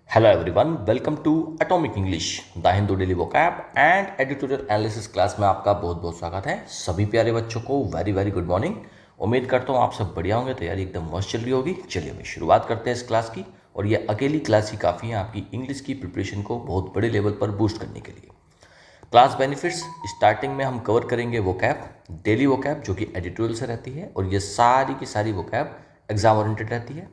Hello everyone, welcome to Atomic English, the Hindu daily vocab and editorial analysis class में आपका बहुत बहुत स्वागत है। सभी प्यारे बच्चों को वेरी वेरी गुड मॉर्निंग। उम्मीद करता हूँ आप सब बढ़िया होंगे, तैयारी एकदम मस्त चल रही होगी। चलिए भाई शुरुआत करते हैं इस क्लास की, और ये अकेली क्लास ही काफ़ी है आपकी इंग्लिश की प्रिपरेशन को बहुत बड़े लेवल पर बूस्ट करने के लिए। क्लास बेनिफिट्स स्टार्टिंग में हम कवर करेंगे वोकैब, डेली वोकैब जो कि एडिटोरियल से रहती है, और ये सारी की सारी वोकैब एग्जाम ओरिएंटेड रहती है।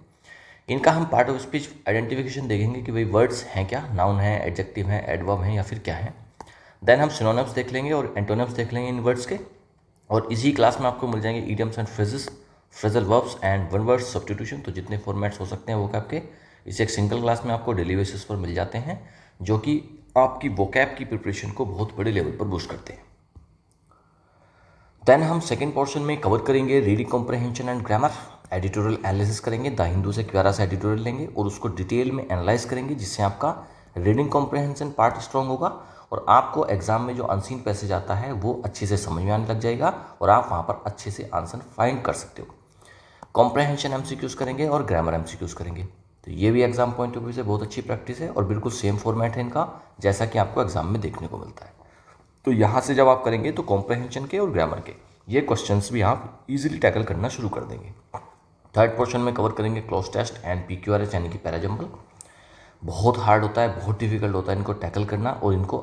इनका हम पार्ट ऑफ स्पीच आइडेंटिफिकेशन देखेंगे कि भाई वर्ड्स हैं क्या, नाउन है, एडजेक्टिव है, एडवर्ब है या फिर क्या है। देन हम सिनोनिम्स देख लेंगे और एंटोनिम्स देख लेंगे इन वर्ड्स के। और इसी क्लास में आपको मिल जाएंगे idioms and phrases, phrasal verbs and one word substitution. तो जितने फॉर्मेट्स हो सकते हैं वोकैब के, इसे एक सिंगल क्लास में आपको डेली बेसिस पर मिल जाते हैं, जो कि आपकी वोकैब की प्रिपरेशन को बहुत बड़े लेवल पर बूस्ट करते हैं। देन हम सेकेंड पोर्शन में कवर करेंगे reading comprehension and grammar, editorial analysis करेंगे, द हिंदू से प्यारा सा एडिटोरियल लेंगे और उसको डिटेल में एनालाइज करेंगे, जिससे आपका रीडिंग कॉम्प्रहेंशन पार्ट स्ट्रांग होगा और आपको एग्जाम में जो अनसीन पैसेज आता है वो अच्छे से समझ में आने लग जाएगा और आप वहाँ पर अच्छे से आंसर फाइंड कर सकते हो। कॉम्प्रहेंशन एमसीक्यूज करेंगे और ग्रामर एमसीक्यूज करेंगे। तो ये भी एग्जाम पॉइंट ऑफ व्यू से बहुत अच्छी प्रैक्टिस है और बिल्कुल सेम फॉर्मेट है इनका, जैसा कि आपको एग्जाम में देखने को मिलता है। तो यहाँ से जब आप करेंगे तो कॉम्प्रहेंशन के और ग्रामर के ये क्वेश्चंस भी आप इजीली टैकल करना शुरू कर देंगे। थर्ड पोर्शन में कवर करेंगे क्लोज टेस्ट एंड PQRS यानी कि पैराजम्बल। बहुत हार्ड होता है, बहुत डिफिकल्ट होता है इनको टैकल करना, और इनको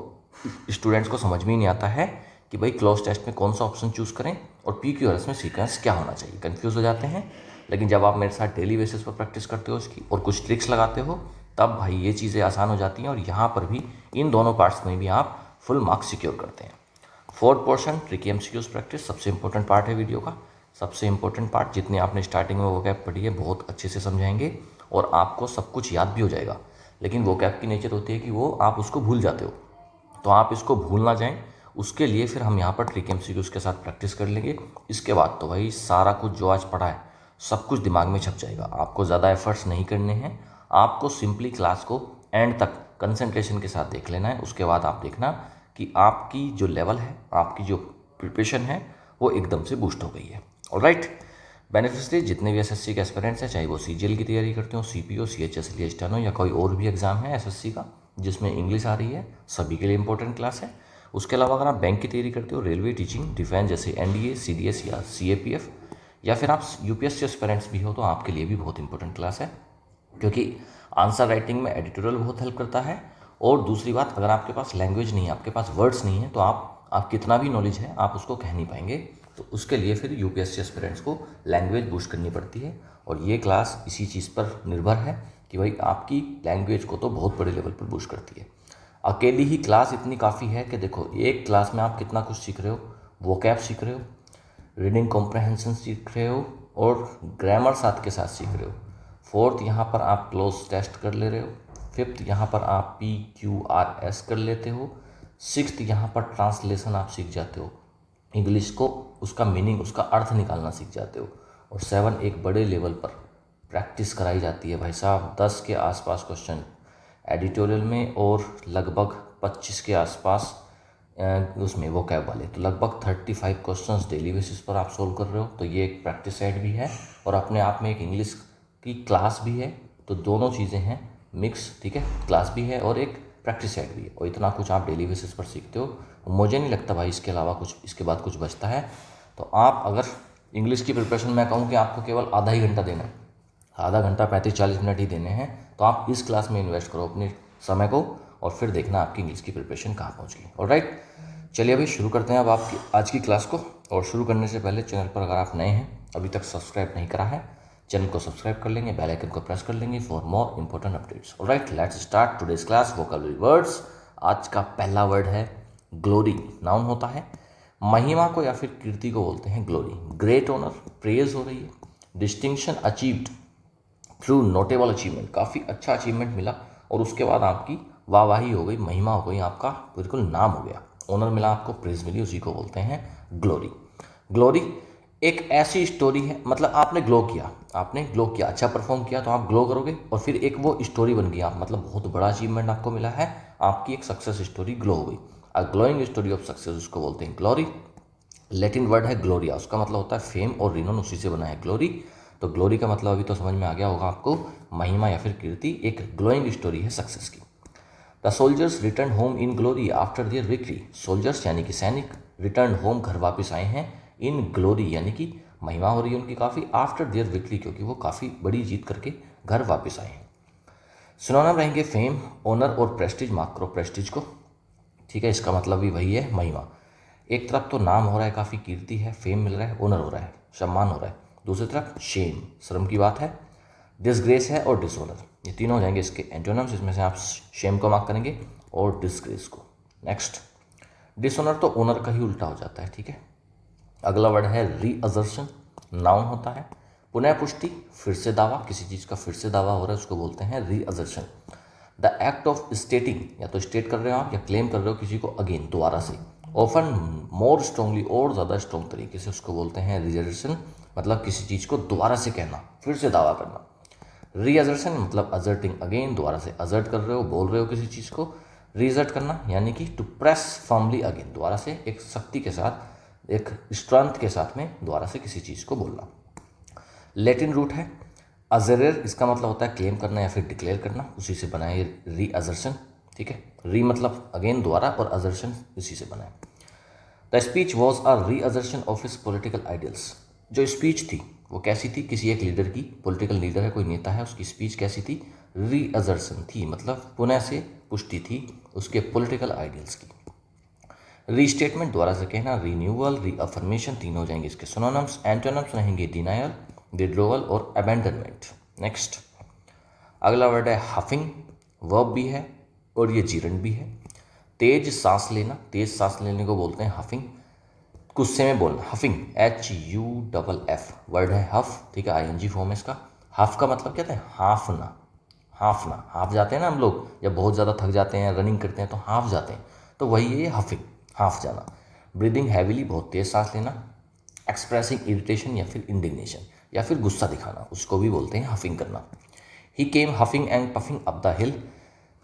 स्टूडेंट्स को समझ में ही नहीं आता है कि भाई क्लोज टेस्ट में कौन सा ऑप्शन चूज़ करें और PQRS में सीक्वेंस क्या होना चाहिए, कन्फ्यूज़ हो जाते हैं। लेकिन जब आप मेरे साथ डेली बेसिस पर प्रैक्टिस करते हो इसकी और कुछ ट्रिक्स लगाते हो, तब भाई ये चीज़ें आसान हो जाती हैं और यहाँ पर भी इन दोनों पार्ट्स में भी आप फुल मार्क्स सिक्योर करते हैं। Fourth portion tricky MCQs practice, सबसे इंपॉर्टेंट पार्ट है वीडियो का, सबसे इंपॉर्टेंट पार्ट। जितनी आपने स्टार्टिंग में वोकैब पढ़ी है बहुत अच्छे से समझाएंगे और आपको सब कुछ याद भी हो जाएगा। लेकिन वोकैब की नेचर होती है कि वो आप उसको भूल जाते हो, तो आप इसको भूल ना जाएं, उसके लिए फिर हम यहाँ पर ट्रिक MCQs के साथ प्रैक्टिस कर लेंगे। इसके बाद तो भाई सारा कुछ जो आज पढ़ा है सब कुछ दिमाग में छप जाएगा। आपको ज़्यादा एफर्ट्स नहीं करने हैं, आपको सिंपली क्लास को एंड तक कंसंट्रेशन के साथ देख लेना है। उसके बाद आप देखना कि आपकी जो लेवल है, आपकी जो प्रिपरेशन है वो एकदम से बूस्ट हो गई है। ऑलराइट, बेनिफिट्स थे जितने भी SSC के एस्पिरेंट्स हैं, चाहे वो CGL की तैयारी करते हो, CPO, CHS लिए स्टेनो या कोई और भी एग्जाम है SSC का जिसमें इंग्लिश आ रही है, सभी के लिए इंपॉर्टेंट क्लास है। उसके अलावा अगर आप बैंक की तैयारी करते हो, रेलवे, टीचिंग, डिफेंस जैसे NDA, CDS या CAPF, या फिर आप UPSC एस्पिरेंट्स भी हो, तो आपके लिए भी बहुत इंपॉर्टेंट क्लास है, क्योंकि आंसर राइटिंग में एडिटोरियल बहुत हेल्प करता है। और दूसरी बात, अगर आपके पास लैंग्वेज नहीं है, आपके पास वर्ड्स नहीं है, तो आप कितना भी नॉलेज है आप उसको कह नहीं पाएंगे। तो उसके लिए फिर UPSC एस्पिरेंट्स को लैंग्वेज बूस्ट करनी पड़ती है, और ये क्लास इसी चीज़ पर निर्भर है कि भाई आपकी लैंग्वेज को तो बहुत बड़े लेवल पर बूस्ट करती है। अकेली ही क्लास इतनी काफ़ी है कि देखो एक क्लास में आप कितना कुछ सीख रहे हो, वोकैब सीख रहे हो, रीडिंग कॉम्प्रहेंशन सीख रहे हो और ग्रामर साथ के साथ सीख रहे हो। फोर्थ यहाँ पर आप क्लोज टेस्ट कर ले रहे हो। फिफ्थ यहाँ पर आप PQRS कर लेते हो। सिक्स्थ यहाँ पर ट्रांसलेशन आप सीख जाते हो, इंग्लिश को उसका मीनिंग, उसका अर्थ निकालना सीख जाते हो। और 7 एक बड़े लेवल पर प्रैक्टिस कराई जाती है भाई साहब, 10 के आसपास क्वेश्चन एडिटोरियल में और लगभग 25 के आसपास उसमें वोकैब वाले, तो लगभग 35 क्वेश्चंस डेली बेसिस पर आप सोल्व कर रहे हो। तो ये एक प्रैक्टिस सेट भी है और अपने आप में एक इंग्लिश की क्लास भी है। तो दोनों चीज़ें हैं मिक्स, ठीक है, क्लास भी है और एक प्रैक्टिस सेट भी है, और इतना कुछ आप डेली बेसिस पर सीखते हो। मुझे नहीं लगता भाई इसके अलावा कुछ, इसके बाद कुछ बचता है। तो आप अगर इंग्लिश की प्रिपरेशन में कहूँ कि आपको केवल आधा ही घंटा देना है, आधा घंटा 35-40 मिनट ही देने हैं, तो आप इस क्लास में इन्वेस्ट करो अपने समय को, और फिर देखना आपकी इंग्लिश की प्रिपरेशन कहाँ पहुँच गई। ऑलराइट, चलिए अभी शुरू करते हैं अब आपकी आज की क्लास को। और शुरू करने से पहले चैनल पर अगर आप नए हैं, अभी तक सब्सक्राइब नहीं करा है, चैनल को सब्सक्राइब कर लेंगे, बेल आइकन को प्रेस कर लेंगे for more important updates. Alright, let's start today's class vocabulary words. आज का पहला वर्ड है ग्लोरी। नाउन होता है, महिमा को या फिर कीर्ति को बोलते हैं ग्लोरी। ग्रेट ऑनर, प्रेज हो रही है। Distinction achieved through notable achievement, काफ़ी अच्छा अचीवमेंट मिला और उसके बाद आपकी वाहवाही हो गई, महिमा हो गई, आपका बिल्कुल नाम हो गया। ऑनर मिला आपको, प्रेज मिली, उसी को बोलते हैं ग्लोरी। ग्लोरी एक ऐसी स्टोरी है, मतलब आपने ग्लो किया, आपने ग्लो किया, अच्छा परफॉर्म किया तो आप ग्लो करोगे, और फिर एक वो स्टोरी बन गई, आप मतलब बहुत बड़ा अचीवमेंट आपको मिला है, आपकी एक सक्सेस स्टोरी ग्लो हो गई। अ ग्लोइंग स्टोरी ऑफ सक्सेस उसको बोलते हैं ग्लोरी। लैटिन वर्ड है ग्लोरिया, उसका मतलब होता है फेम और रिनोन, उसी से बना है ग्लोरी। तो ग्लोरी का मतलब अभी तो समझ में आ गया होगा आपको, महिमा या फिर कीर्ति, एक ग्लोइंग स्टोरी है सक्सेस की। The soldiers return home in glory after their victory. Soldiers यानी कि सैनिक, रिटर्न होम घर वापस आए हैं, इन ग्लोरी यानी कि महिमा हो रही है उनकी काफ़ी, आफ्टर देयर विक्ट्री क्योंकि वो काफ़ी बड़ी जीत करके घर वापस आए हैं। सिनोनिम रहेंगे फेम, ऑनर और प्रेस्टीज। मार्क करो प्रेस्टीज को, ठीक है, इसका मतलब भी वही है महिमा। एक तरफ तो नाम हो रहा है, काफ़ी कीर्ति है, फेम मिल रहा है, ऑनर हो रहा है, सम्मान हो रहा है। दूसरी तरफ शेम, शर्म की बात है, डिसग्रेस है और डिसऑनर। ये तीनों हो जाएंगे इसके एंटोनिम्स। इसमें से आप शेम को मार्क करेंगे और डिसग्रेस को। नेक्स्ट, डिसऑनर तो ऑनर का ही उल्टा हो जाता है, ठीक है। अगला वर्ड है रीअजर्शन, नाउन होता है। पुनः पुष्टि, फिर से दावा, किसी चीज़ का फिर से दावा हो रहा है उसको बोलते हैं रीअजर्शन। द एक्ट ऑफ स्टेटिंग, या तो स्टेट कर रहे हो आप या क्लेम कर रहे हो किसी को अगेन, दोबारा से, ऑफन मोर स्ट्रांगली, और ज़्यादा स्ट्रॉन्ग तरीके से, उसको बोलते हैं रीअजर्शन। मतलब किसी चीज़ को दोबारा से कहना, फिर से दावा करना। रीअजर्शन मतलब अजर्टिंग अगेन, दोबारा से अजर्ट कर रहे हो, बोल रहे हो किसी चीज़ को। रीअजर्ट करना यानी कि टू प्रेस फर्मली अगेन, दोबारा से एक शक्ति के साथ, एक स्ट्रेंथ के साथ में दोबारा से किसी चीज़ को बोलना। लैटिन रूट है अजरेर, इसका मतलब होता है क्लेम करना या फिर डिक्लेयर करना, उसी से बना है रीअजर्शन, ठीक है। री मतलब अगेन दोबारा, और अजर्शन इसी से बना है। The speech was a reassertion of his political ideals. जो स्पीच थी वो कैसी थी, किसी एक लीडर की, पॉलिटिकल लीडर है, कोई नेता है, उसकी स्पीच कैसी थी, रीअजर्शन थी, मतलब पुनः से पुष्टि थी उसके पॉलिटिकल आइडियल्स की। रीस्टेटमेंट, दोबारा से कहना, रीन्यूअल, रीअफर्मेशन, तीनों हो जाएंगे इसके सिनोनिम्स। एंटोनिम्स रहेंगे डिनायल, विड्रोवल और अबैंडनमेंट। नेक्स्ट, अगला वर्ड है हफिंग, वर्ब भी है और ये जीरंड भी है। तेज सांस लेना, तेज सांस लेने को बोलते हैं हफिंग। गुस्से में बोलना, हफिंग, HUFF, वर्ड है हफ, ठीक है, ING फॉर्म है इसका। हफ का मतलब क्या है, हाफना, हाफना, हाफ जाते हैं ना हम लोग जब बहुत ज़्यादा थक जाते हैं, रनिंग करते हैं तो हाफ जाते हैं, तो वही है ये हफिंग, हाफ जाना। ब्रीदिंग हैविली, बहुत तेज सांस लेना। एक्सप्रेसिंग इरिटेशन या फिर इंडिग्नेशन या फिर गुस्सा दिखाना, उसको भी बोलते हैं हफिंग करना। He came huffing and puffing up the hill,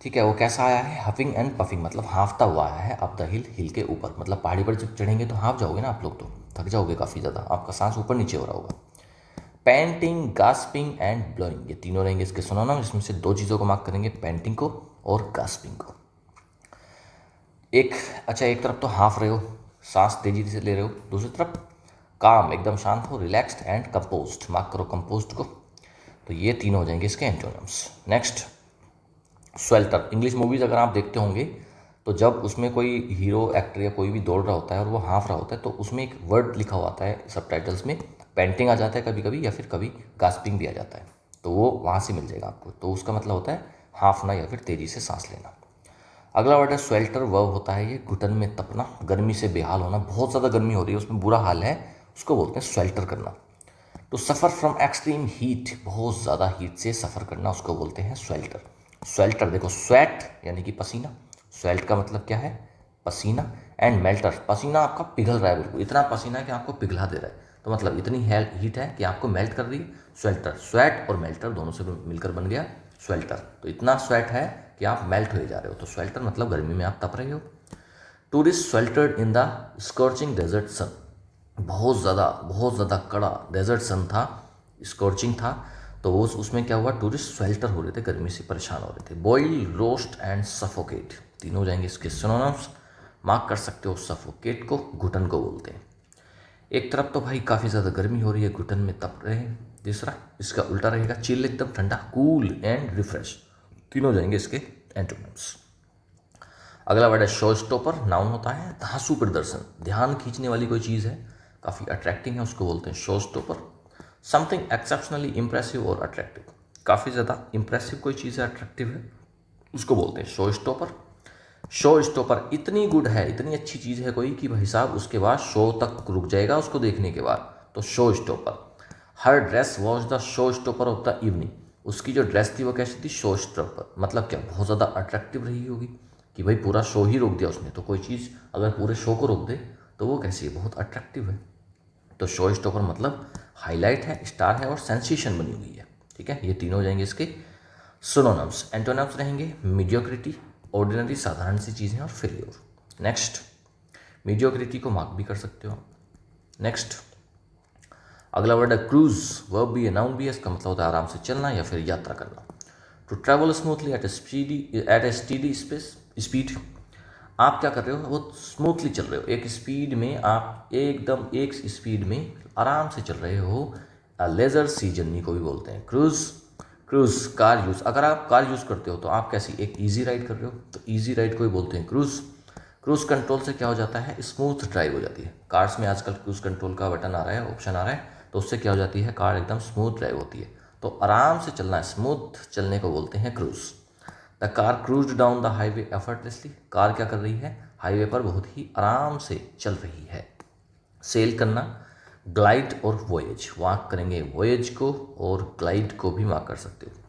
ठीक है, वो कैसा आया है, हफिंग एंड पफिंग मतलब हाफता हुआ आया है, अप द हिल, हिल के ऊपर, मतलब पहाड़ी पर जब चढ़ेंगे तो हाफ जाओगे ना आप लोग, तो थक जाओगे काफ़ी ज़्यादा, आपका सांस ऊपर नीचे हो रहा होगा। पैंटिंग, गास्पिंग एंड ब्लोइंग, ये तीनों रहेंगे इसके सिनोनिम। इसमें से दो चीज़ों को मार्क करेंगे, पेंटिंग को और गास्पिंग को। एक, अच्छा, एक तरफ तो हाफ रहे हो, सांस तेजी से ले रहे हो, दूसरी तरफ काम, एकदम शांत हो, रिलैक्स्ड एंड कंपोज्ड, मार्क करो कंपोज्ड को। तो ये तीनों हो जाएंगे इसके एंटोनिम्स। नेक्स्ट, स्वेल्टर, इंग्लिश मूवीज़ अगर आप देखते होंगे तो जब उसमें कोई हीरो एक्टर या कोई भी दौड़ रहा होता है और वो हाफ रहा होता है तो उसमें एक वर्ड लिखा हुआ आता है सबटाइटल्स में, पेंटिंग आ जाता है कभी कभी, या फिर कभी गास्पिंग भी आ जाता है, तो वो वहाँ से मिल जाएगा आपको। तो उसका मतलब होता है हाफना या फिर तेज़ी से सांस लेना। अगला वर्ड है स्वेल्टर, वर्ब होता है ये घुटन में तपना, गर्मी से बेहाल होना, बहुत ज़्यादा गर्मी हो रही है उसमें बुरा हाल है, उसको बोलते हैं स्वेल्टर करना। तो सफ़र फ्रॉम एक्सट्रीम हीट, बहुत ज़्यादा हीट से सफ़र करना, उसको बोलते हैं स्वेल्टर। स्वेल्टर देखो, स्वेट यानी कि पसीना, स्वेल्ट का मतलब क्या है, पसीना, एंड मेल्टर, पसीना आपका पिघल रहा है, बिल्कुल इतना पसीना है कि आपको पिघला दे रहा है, तो मतलब इतनी हीट है कि आपको मेल्ट कर रही है, स्वेल्टर। स्वेट और मेल्टर दोनों से मिलकर बन गया स्वेल्टर, तो इतना स्वेट है कि आप मेल्ट हो जा रहे हो, तो स्वेल्टर मतलब गर्मी में आप तप रहे हो। Tourist sweltered in the scorching desert sun, बहुत ज़्यादा कड़ा डेजर्ट सन था, स्कॉर्चिंग था, तो वो उसमें क्या हुआ, टूरिस्ट स्वेल्टर हो रहे थे, गर्मी से परेशान हो रहे थे। बॉयल, रोस्ट एंड सफोकेट, तीनों हो जाएंगे इसके सिनोनिम्स। मार्क कर सकते हो, सफोकेट को घुटन को बोलते हैं। एक तरफ तो भाई काफ़ी ज़्यादा गर्मी हो रही है, घुटन में तप रहे हैं। दूसरा इसका उल्टा रहेगा, चिल एकदम ठंडा, कूल एंड रिफ्रेश, तीनों हो जाएंगे इसके एंटोनिम्स। अगला वर्ड है शो स्टॉपर, नाउन होता है, धांसू प्रदर्शन, ध्यान खींचने वाली कोई चीज़ है, काफ़ी अट्रैक्टिंग है, उसको बोलते हैं show stopper. Something exceptionally impressive और अट्रैक्टिव, काफ़ी ज़्यादा इंप्रेसिव कोई चीज़ है, अट्रैक्टिव है, उसको बोलते हैं शो स्टॉपर। शो स्टॉपर इतनी गुड है, इतनी अच्छी चीज़ है कोई कि भाई साहब उसके बाद शो तक रुक जाएगा उसको देखने के बाद, तो show stopper. Her dress was the show stopper of the evening, उसकी जो ड्रेस थी वो कैसी थी, शो स्टॉपर, मतलब क्या, बहुत ज़्यादा अट्रैक्टिव रही होगी कि भाई पूरा शो ही रोक दिया उसने, तो कोई चीज़ अगर पूरे शो को रोक दे तो वो कैसी है, बहुत अट्रैक्टिव है। तो शो स्टॉपर मतलब हाईलाइट है, स्टार है और सेंसेशन बनी हुई है, ठीक है। ये तीनों हो जाएंगे इसके सिनोनिम्स। एंटोनिम्स रहेंगे मीडियोक्रिटी, ऑर्डिनरी, साधारण सी चीज़ें, और फेलियर। नेक्स्ट, मीडियोक्रिटी को मार्क भी कर सकते हो। नेक्स्ट, अगला वर्ड है क्रूज, वर्ब भी है नाउन भी है, इसका मतलब होता है आराम से चलना या फिर यात्रा करना। To travel smoothly at a speedy speed, आप क्या कर रहे हो, वो स्मूथली चल रहे हो, एक स्पीड में, आप एकदम एक स्पीड में आराम से चल रहे हो। लेजर सी जर्नी को भी बोलते हैं क्रूज। क्रूज कार यूज़, अगर आप कार यूज़ करते हो तो आप कैसी एक इजी राइड कर रहे हो, तो इजी राइड को भी बोलते हैं क्रूज। क्रूज कंट्रोल से क्या हो जाता है, स्मूथ ड्राइव हो जाती है। कार्स में आजकल क्रूज कंट्रोल का बटन आ रहा है, ऑप्शन आ रहा है, तो उससे क्या हो जाती है, कार एकदम स्मूथ ड्राइव होती है। तो आराम से चलना, स्मूथ चलने को बोलते हैं cruise. The car cruise down the highway effortlessly, car क्या कर रही है, हाईवे पर बहुत ही आराम से चल रही है। सेल करना, ग्लाइड और वॉयज, मार्क करेंगे वॉयज को और ग्लाइड को भी मार्क कर सकते हो।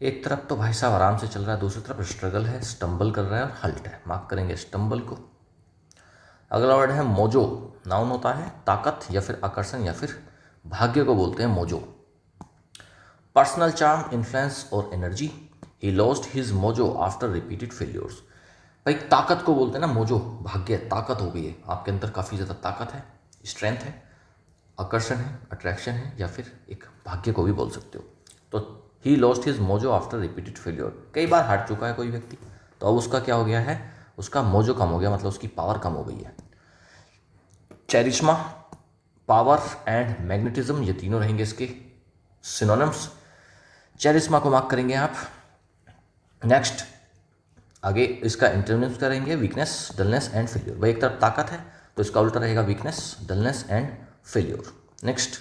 एक तरफ तो भाई साहब आराम से चल रहा है, दूसरी तरफ स्ट्रगल है, स्टम्बल कर रहा है और हल्ट है, मार्क करेंगे स्टम्बल को। अगला वर्ड है मोजो, नाउन होता है ताकत या फिर आकर्षण या फिर भाग्य को बोलते हैं मोजो। पर्सनल चार्म, इन्फ्लुएंस और energy, he lost his mojo after repeated failures. भाई ताकत को बोलते हैं ना मोजो, भाग्य, ताकत हो गई है आपके अंदर, काफ़ी ज़्यादा ताकत है, स्ट्रेंथ है, आकर्षण है, अट्रैक्शन है, या फिर एक भाग्य को भी बोल सकते हो। तो he lost his mojo after repeated failure, कई बार हार चुका है कोई व्यक्ति, तो अब उसका क्या हो गया है, उसका मोजो कम हो गया, मतलब उसकी पावर कम हो गई है। चेरिश्मा, पावर एंड मैग्नेटिज्म, ये तीनों रहेंगे इसके सिनोनिम्स। चेरिश्मा को मार्क करेंगे आप। नेक्स्ट आगे इसका इंटरनेम्स करेंगे, वीकनेस, डलनेस एंड फेल्योर। भाई एक तरफ ताकत है तो इसका उल्टा रहेगा weakness, dullness and failure. Next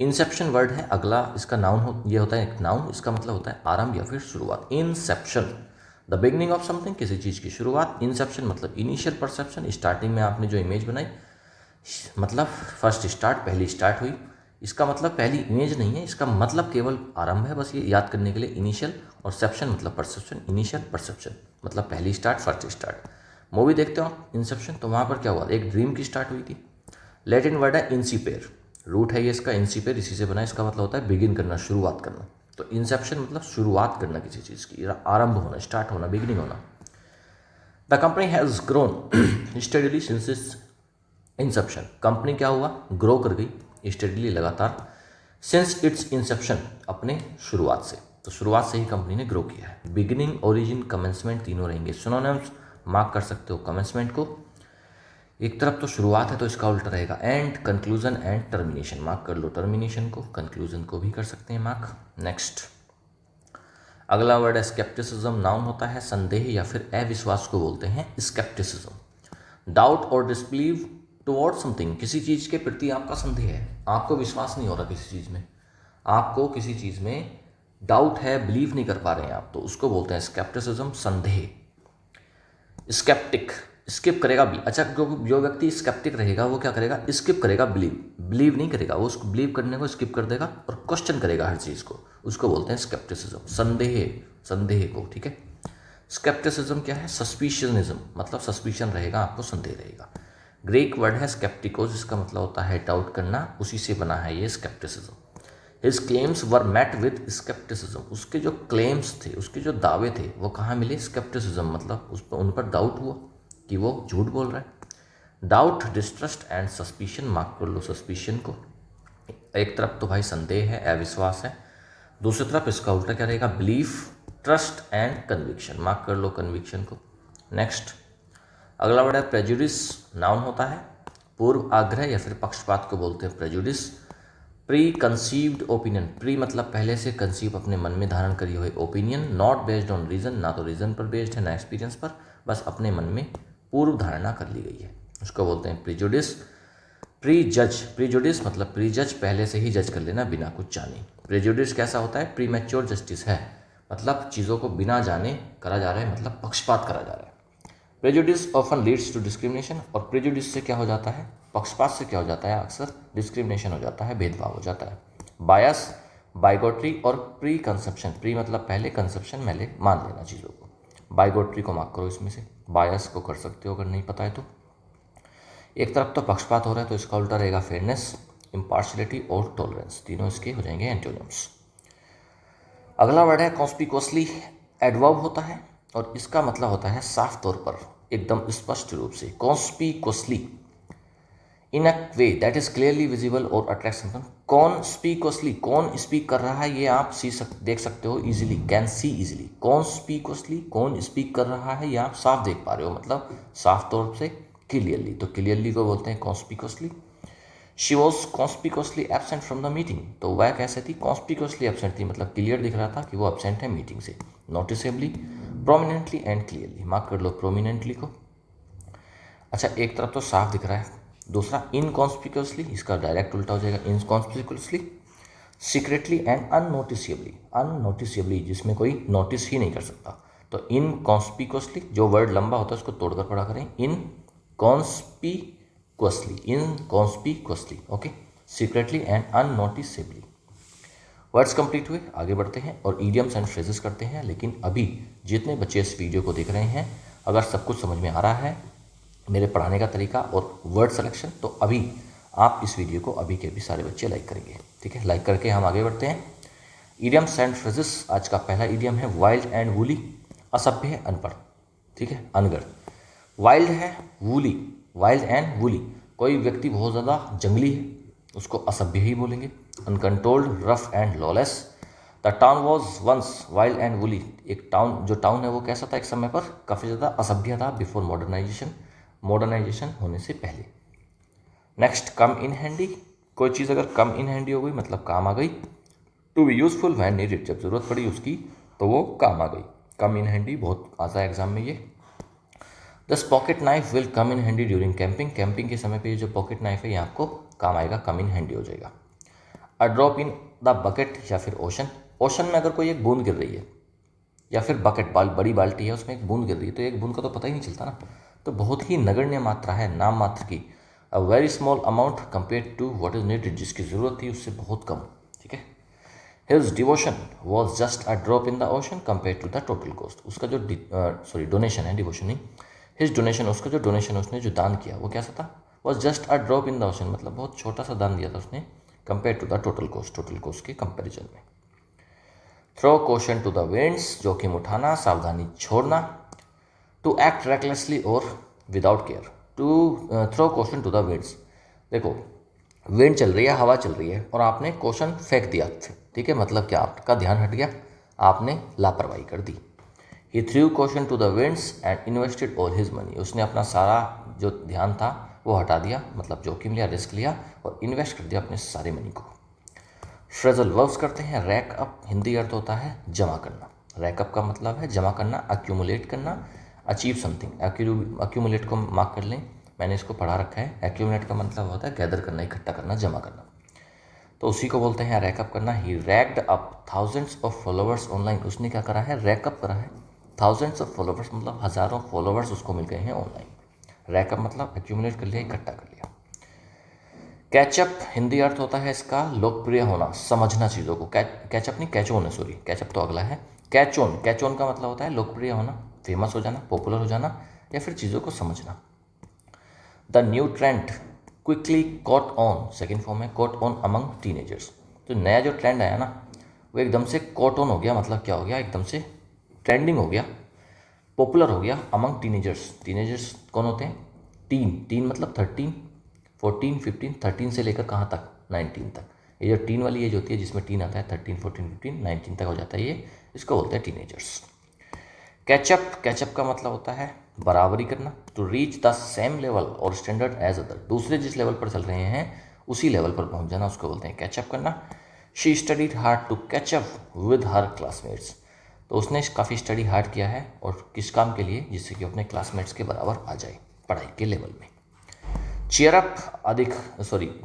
Inception word है अगला, इसका नाउन ये होता है एक नाउन, इसका मतलब होता है आरंभ या फिर शुरुआत। Inception, the beginning of something, किसी चीज़ की शुरुआत। इंसेप्शन मतलब इनिशियल परसेप्शन, स्टार्टिंग में आपने जो इमेज बनाई, मतलब फर्स्ट स्टार्ट, पहली स्टार्ट हुई। इसका मतलब पहली इमेज नहीं है, इसका मतलब केवल आरंभ है, बस ये याद करने के लिए। इनिशियल और सेप्शन मतलब परसेप्शन, इनिशियल परसेप्शन मतलब पहली स्टार्ट, फर्स्ट स्टार्ट। मूवी देखते हो इंसेप्शन, तो वहाँ पर क्या हुआ, एक ड्रीम की स्टार्ट हुई थी। लैटिन वर्ड है इंसिपेर, रूट है ये इसका इंसिपेर, इसी से बना, इसका मतलब होता है बिगिन करना, शुरुआत करना। तो इंसेप्शन मतलब शुरुआत करना किसी चीज़ की, आरंभ होना, स्टार्ट होना, बिगिनिंग होना। The company has grown steadily since its inception, company क्या हुआ, ग्रो कर गई स्टडीली, लगातार, सिंस इट्स इंसेप्शन, अपने शुरुआत से, तो शुरुआत से ही कंपनी ने ग्रो किया है। बिगिनिंग, ओरिजिन, कमेंसमेंट तीनों रहेंगे सिनोनिम्स, मार्क कर सकते हो कमेंसमेंट को। एक तरफ तो शुरुआत है तो इसका उल्टा रहेगा and, conclusion and termination, mark कर लो टर्मिनेशन को, कंक्लूजन को भी कर सकते हैं मार्क। नेक्स्ट अगला वर्ड है स्केप्टिसिज्म, नाउन होता है संदेह या फिर अविश्वास को बोलते हैं स्केप्टिसिज्म। डाउट और डिसबिलीव टुवर्ड समथिंग, किसी चीज़ के प्रति आपका संदेह है, आपको विश्वास नहीं हो रहा किसी चीज़ में, आपको किसी चीज़ में डाउट है, बिलीव नहीं कर पा रहे हैं आप, तो उसको बोलते हैं स्केप्टिसिज्म, संदेह। स्केप्टिक, स्किप करेगा, अच्छा जो व्यक्ति स्केप्टिक रहेगा वो क्या करेगा, स्किप करेगा, बिलीव नहीं करेगा, वो उसको बिलीव करने को स्किप कर देगा और क्वेश्चन करेगा हर चीज़ को, उसको बोलते हैं स्केप्टिसिज्म, संदेह को, ठीक है। स्केप्टिसिज्म क्या है, सस्पिशनिज्म, मतलब सस्पिशन रहेगा, आपको संदेह रहेगा। ग्रीक वर्ड है स्केप्टिकोस, इसका मतलब होता है डाउट करना, उसी से बना है ये scepticism. His claims were met with scepticism, उसके जो क्लेम्स थे, उसके जो दावे थे, वो कहाँ मिले, स्केप्टिसिज्म, मतलब उस पर, उन पर डाउट हुआ कि वो झूठ बोल रहा है। Doubt, distrust and suspicion, mark कर लो सस्पिशन को। एक तरफ तो भाई संदेह है, अविश्वास है, दूसरी तरफ इसका उल्टा क्या रहेगा, belief, trust and conviction, mark कर लो कन्विक्शन को। नेक्स्ट अगला वर्ड है प्रेजुडिस, नाउन होता है पूर्व आग्रह या फिर पक्षपात को बोलते हैं prejudice. Pre conceived opinion, pre मतलब पहले से, कंसीव अपने मन में धारण करी हुई opinion, not based on reason, ना तो रीजन पर बेस्ड है ना एक्सपीरियंस पर, बस अपने मन में पूर्व धारणा कर ली गई है, उसको बोलते हैं प्रीजुडिस। प्री जज मतलब प्री जज, पहले से ही जज कर लेना बिना कुछ जाने। प्रेजुडिस कैसा होता है, प्री मैच्योर जस्टिस है, मतलब चीज़ों को बिना जाने करा जा रहा है, मतलब पक्षपात करा जा रहा है। Prejudice often leads to discrimination, और प्रेजुडिस से क्या हो जाता है, पक्षपात से क्या हो जाता है, अक्सर डिस्क्रिमिनेशन हो जाता है, भेदभाव हो जाता है। बायस, बाइगोट्री और प्री कंसेप्शन, प्री मतलब पहले, कंसेप्शन पहले मान लेना चीज़ों को। बाइगोट्री को मार्क करो इसमें से, बायस को कर सकते हो अगर नहीं पता है तो। एक तरफ तो पक्षपात हो रहा है तो इसका उल्टा रहेगा फेयरनेस, इम्पार्शियलिटी और टॉलरेंस, तीनों इसके हो जाएंगे एंटोनिम्स। अगला वर्ड है कॉन्स्पिक्यूअसली, एडवर्ब होता है और इसका मतलब होता है साफ तौर पर, एकदम स्पष्ट रूप से, conspicuously. In a way that is clearly visible और अट्रैक्ट। कॉन्स्पिकुअसली, कौन स्पीक कर रहा है ये आप देख सकते हो इजीली, कैन सी इजीली। कॉन्स्पिकुअसली, कौन स्पीक कर रहा है ये आप साफ देख पा रहे हो, मतलब साफ तौर से, क्लियरली। तो क्लियरली को बोलते हैं conspicuously. She was conspicuously absent from the meeting, तो वह कैसे थी, कॉन्स्पिकुअसली एबसेंट थी, मतलब क्लियर दिख रहा था कि वो एबसेंट है मीटिंग से। नोटिसेबली, प्रोमिनेंटली एंड क्लियरली, मार्क कर लो प्रोमिनेंटली को। अच्छा, एक तरफ तो साफ दिख रहा है, दूसरा इनकॉन्स्पिकुअसली, इसका डायरेक्ट उल्टा हो जाएगा इनकॉन्स्पिकुअसली। सीक्रेटली एंड अननोटिसेबली, अननोटिसेबली जिसमें कोई नोटिस ही नहीं कर सकता, तो इनकॉन्स्पिकुअसली, जो वर्ड लंबा होता है उसको तोड़कर पढ़ा करें, inconspicuously, okay, secretly and unnoticeably. Words complete हुए, आगे बढ़ते हैं और ईडियम्स एंड फ्रेजेस करते हैं। लेकिन अभी जितने बच्चे इस वीडियो को देख रहे हैं, अगर सब कुछ समझ में आ रहा है, मेरे पढ़ाने का तरीका और वर्ड सिलेक्शन, तो अभी आप इस वीडियो को अभी के भी सारे बच्चे लाइक करेंगे, ठीक है। लाइक करके हम आगे बढ़ते हैं। ईडियम्स एंड फ्रेजेस, आज का पहला ईडियम है वाइल्ड एंड वूली। असभ्य है, अनपढ़, ठीक है, अनगढ़। वाइल्ड है, वूली, वाइल्ड एंड वूली, कोई व्यक्ति बहुत ज़्यादा जंगली है उसको असभ्य ही बोलेंगे। Uncontrolled, rough and lawless. The town was once wild and woolly, एक टाउन, जो टाउन है वो कैसा था, एक समय पर काफ़ी ज़्यादा असभ्य था, बिफोर मॉडर्नाइजेशन, मॉडर्नाइजेशन होने से पहले। नेक्स्ट, कम इन हैंडी, कोई चीज़ अगर कम इन हैंडी हो गई मतलब काम आ गई। To be useful when needed, जब ज़रूरत पड़ी उसकी तो वो काम आ गई। कम इन हैंडी बहुत आता है एग्जाम में ये। This pocket knife will come in handy during camping, camping के समय पे ये जो पॉकेट नाइफ है ये आपको काम आएगा, कम इन हैंडी हो जाएगा। अ ड्रॉप इन द बकेट या फिर ओशन, ओशन में अगर कोई एक बूंद गिर रही है, या फिर बकेट, बड़ी बाल्टी है उसमें एक बूंद गिर रही है, तो एक बूंद का तो पता ही नहीं चलता ना, तो बहुत ही नगण्य मात्रा है, नाम मात्र की। A very small amount compare to what is needed, जिसकी ज़रूरत थी उससे बहुत कम, ठीक है। His devotion was just a drop in the ocean compare to the total cost, उसका जो डोनेशन है, डिवोशन नहीं, हिज डोनेशन, उसका जो डोनेशन उसने जो दान किया वो कैसा था, was just a drop in the ocean, मतलब बहुत छोटा सा दान दिया था उसने, compare to the total cost के कंपेरिजन में। Throw caution to the winds, जोखिम उठाना, सावधानी छोड़ना। टू एक्ट रेकलेसली और without care, to throw caution to the winds, देखो विंड चल रही है, हवा चल रही है और आपने कॉशन फेंक दिया, ठीक है, मतलब क्या, आपका ध्यान हट गया, आपने लापरवाही कर दी। He threw caution to the winds and invested all his money, उसने अपना सारा जो ध्यान था वो हटा दिया, मतलब जोखिम लिया, रिस्क लिया और इन्वेस्ट कर दिया अपने सारे मनी को। फ्रेजल वर्ब्स करते हैं। रैक अप, हिंदी अर्थ होता है जमा करना, रैकअप का मतलब है जमा करना, अक्यूमुलेट करना, अचीव समथिंग। अक्यूमुलेट को मार्क कर लें, मैंने इसको पढ़ा रखा है। एक्यूमुलेट का मतलब होता है गैदर करना, इकट्ठा करना, जमा करना, तो उसी को बोलते हैं रैकअप करना। He racked up thousands of followers online, उसने क्या करा है, रैकअप करा है। थाउजेंड्स ऑफ फॉलोवर्स मतलब हज़ारों फॉलोवर्स उसको मिल गए हैं ऑनलाइन। रैकअप मतलब एक्यूमुलेट कर लिया, इकट्ठा कर लिया। कैचअप, हिंदी अर्थ होता है इसका लोकप्रिय होना, समझना चीज़ों को। कैचअप नहीं, कैचोन है, सॉरी, कैचअप तो अगला है। कैचोन, कैचोन का मतलब होता है लोकप्रिय होना, फेमस हो जाना, पॉपुलर हो जाना, या फिर चीज़ों को समझना। The new trend quickly caught on, second form है कॉट ऑन अमंग टीनेजर्स, तो नया जो ट्रेंड आया ना वो एकदम से कॉट ऑन हो गया, मतलब क्या हो गया, एकदम से ट्रेंडिंग हो गया, पॉपुलर हो गया अमंग टीनेजर्स। टीनेजर्स कौन होते हैं, टीन मतलब 13, 14, 15, 13 से लेकर कहाँ तक, 19 तक। ये जो टीन वाली एज होती है जिसमें टीन आता है, 13, 14, 15, 19 तक हो जाता है ये, इसको बोलते हैं टीनेजर्स। कैचअप, कैचअप का मतलब होता है बराबरी करना, to reach the same level और स्टैंडर्ड एज अदर, दूसरे जिस लेवल पर चल रहे हैं उसी लेवल पर पहुंच जाना, उसको बोलते हैं कैचअप करना। She studied hard to catch up with her classmates, तो उसने काफ़ी स्टडी हार्ड किया है, और किस काम के लिए, जिससे कि अपने क्लासमेट्स के बराबर आ जाए पढ़ाई के लेवल में। चीयर अप,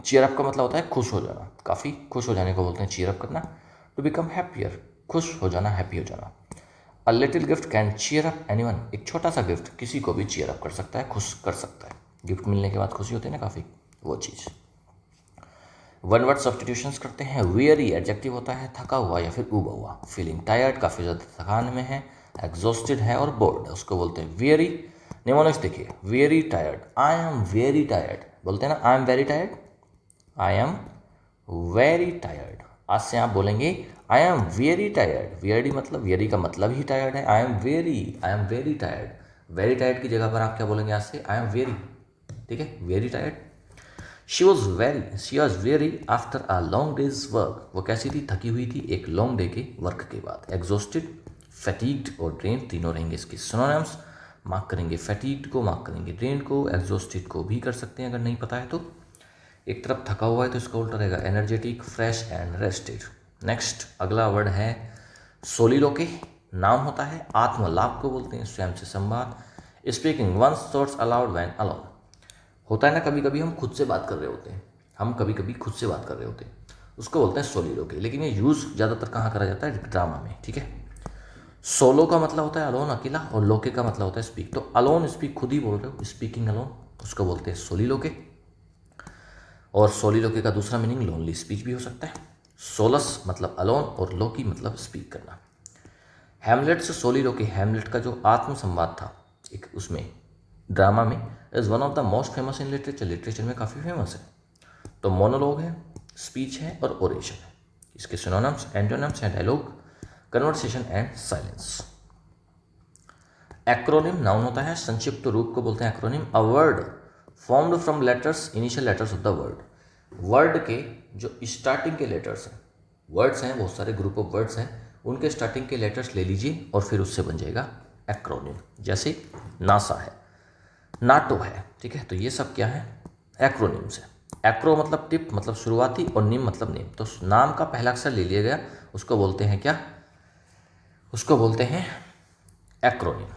चीयर अप का मतलब होता है खुश हो जाना, काफ़ी खुश हो जाने को बोलते हैं चीयर अप करना। टू बिकम हैप्पियर, खुश हो जाना, हैप्पी हो जाना। A little gift can cheer up anyone, एक छोटा सा गिफ्ट किसी को भी चीयर अप कर सकता है, खुश कर सकता है। गिफ्ट मिलने के बाद खुशी होती है ना काफ़ी, वो चीज़। वन वर्ड सब्स्टिट्यूशंस करते हैं। वियरी एडजेक्टिव होता है थका हुआ या फिर ऊबा हुआ। फीलिंग टायर्ड, काफ़ी ज़्यादा थकान में है। एग्जॉस्टेड है और बोर्ड है, उसको बोलते हैं वियरी। निमोनिक्स देखिए, very tired, I am very tired, बोलते हैं ना I am very tired, I am very tired. आज से आप बोलेंगे I am very tired, very मतलब वेरी का मतलब ही टायर्ड है, I am very tired. Very tired की जगह पर आप क्या बोलेंगे आज से, आई एम वेरी, ठीक है, very tired. She was very after a long days work. वो कैसी थी? थकी हुई थी एक लॉन्ग डे के वर्क के बाद। एग्जॉस्टेड, फैटीग्ड और ड्रेन तीनों रहेंगे इसके सिनोनिम्स। मार्क करेंगे फैटीग्ड को, मार्क करेंगे ड्रेन को, एग्जॉस्टेड को भी कर सकते हैं अगर नहीं पता है तो। एक तरफ थका हुआ है तो इसका उल्टा रहेगा energetic, fresh and rested. Next अगला वर्ड है सोलिलोके। नाउन होता है, आत्मलाप को बोलते हैं, स्वयं से संवाद। Speaking one's thoughts aloud when alone. होता है ना कभी कभी हम खुद से बात कर रहे होते हैं, खुद से बात कर रहे होते हैं, उसको बोलते हैं सोलिलोके। लेकिन ये यूज़ ज़्यादातर कहाँ करा जाता है? ड्रामा में, ठीक है। सोलो का मतलब होता है अलोन, अकेला, और लोके का मतलब होता है स्पीक। तो अलोन स्पीक खुद ही बोल रहे हो, स्पीकिंग अलोन, उसको बोलते हैं सोलिलोके। और सोलिलोके का दूसरा मीनिंग लोनली स्पीच भी हो सकता है। सोलस मतलब अलोन और लोकी मतलब स्पीक करना। हैमलेट से सोलिलोके, हैमलेट का जो आत्मसंवाद था एक उसमें ड्रामा में, is one of the most famous in literature, literature में काफ़ी फेमस है। तो मोनोलॉग है, स्पीच है और ओरेशन है। इसके सिनोनिम्स, एंटोनिम्स हैं dialogue, conversation and silence. Acronym noun होता है, संक्षिप्त रूप को बोलते हैं acronym. A word formed from letters, initial letters of the word. Word के जो स्टार्टिंग के लेटर्स हैं, वर्ड्स हैं बहुत सारे, ग्रुप ऑफ वर्ड्स हैं, उनके स्टार्टिंग के लेटर्स ले लीजिए और फिर उससे बन जाएगा एक्रोनिम। जैसे नासा है, नाटो है, ठीक है। तो ये सब क्या है? एक्रोनिम्स है। एक्रो मतलब टिप, मतलब शुरुआती, और निम मतलब नेम। तो नाम का पहला अक्षर ले लिया गया, उसको बोलते हैं क्या? उसको बोलते हैं एक्रोनिम।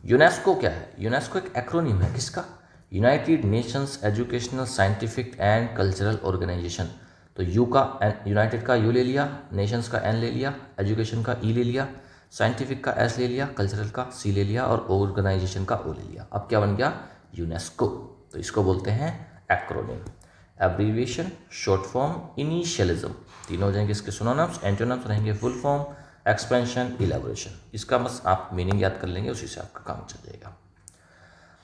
यूनेस्को क्या है? यूनेस्को एक एक्रोनिम है, किसका? United nations educational, scientific and cultural organisation. तो यू का यूनाइटेड का यू ले लिया, नेशंस का एन ले लिया, एजुकेशन का ई ले लिया, साइंटिफिक का एस ले लिया, कल्चरल का सी ले लिया और ऑर्गेनाइजेशन का ओ ले लिया। अब क्या बन गया? यूनेस्को। तो इसको बोलते हैं acronym. Abbreviation, short form, initialism, तीनों हो जाएंगे इसके सिनोनिम्स। एंटोनिम्स रहेंगे फुल फॉर्म, एक्सपेंशन, इलेबोरेशन। इसका बस आप मीनिंग याद कर लेंगे, उसी से आपका काम चल जाएगा।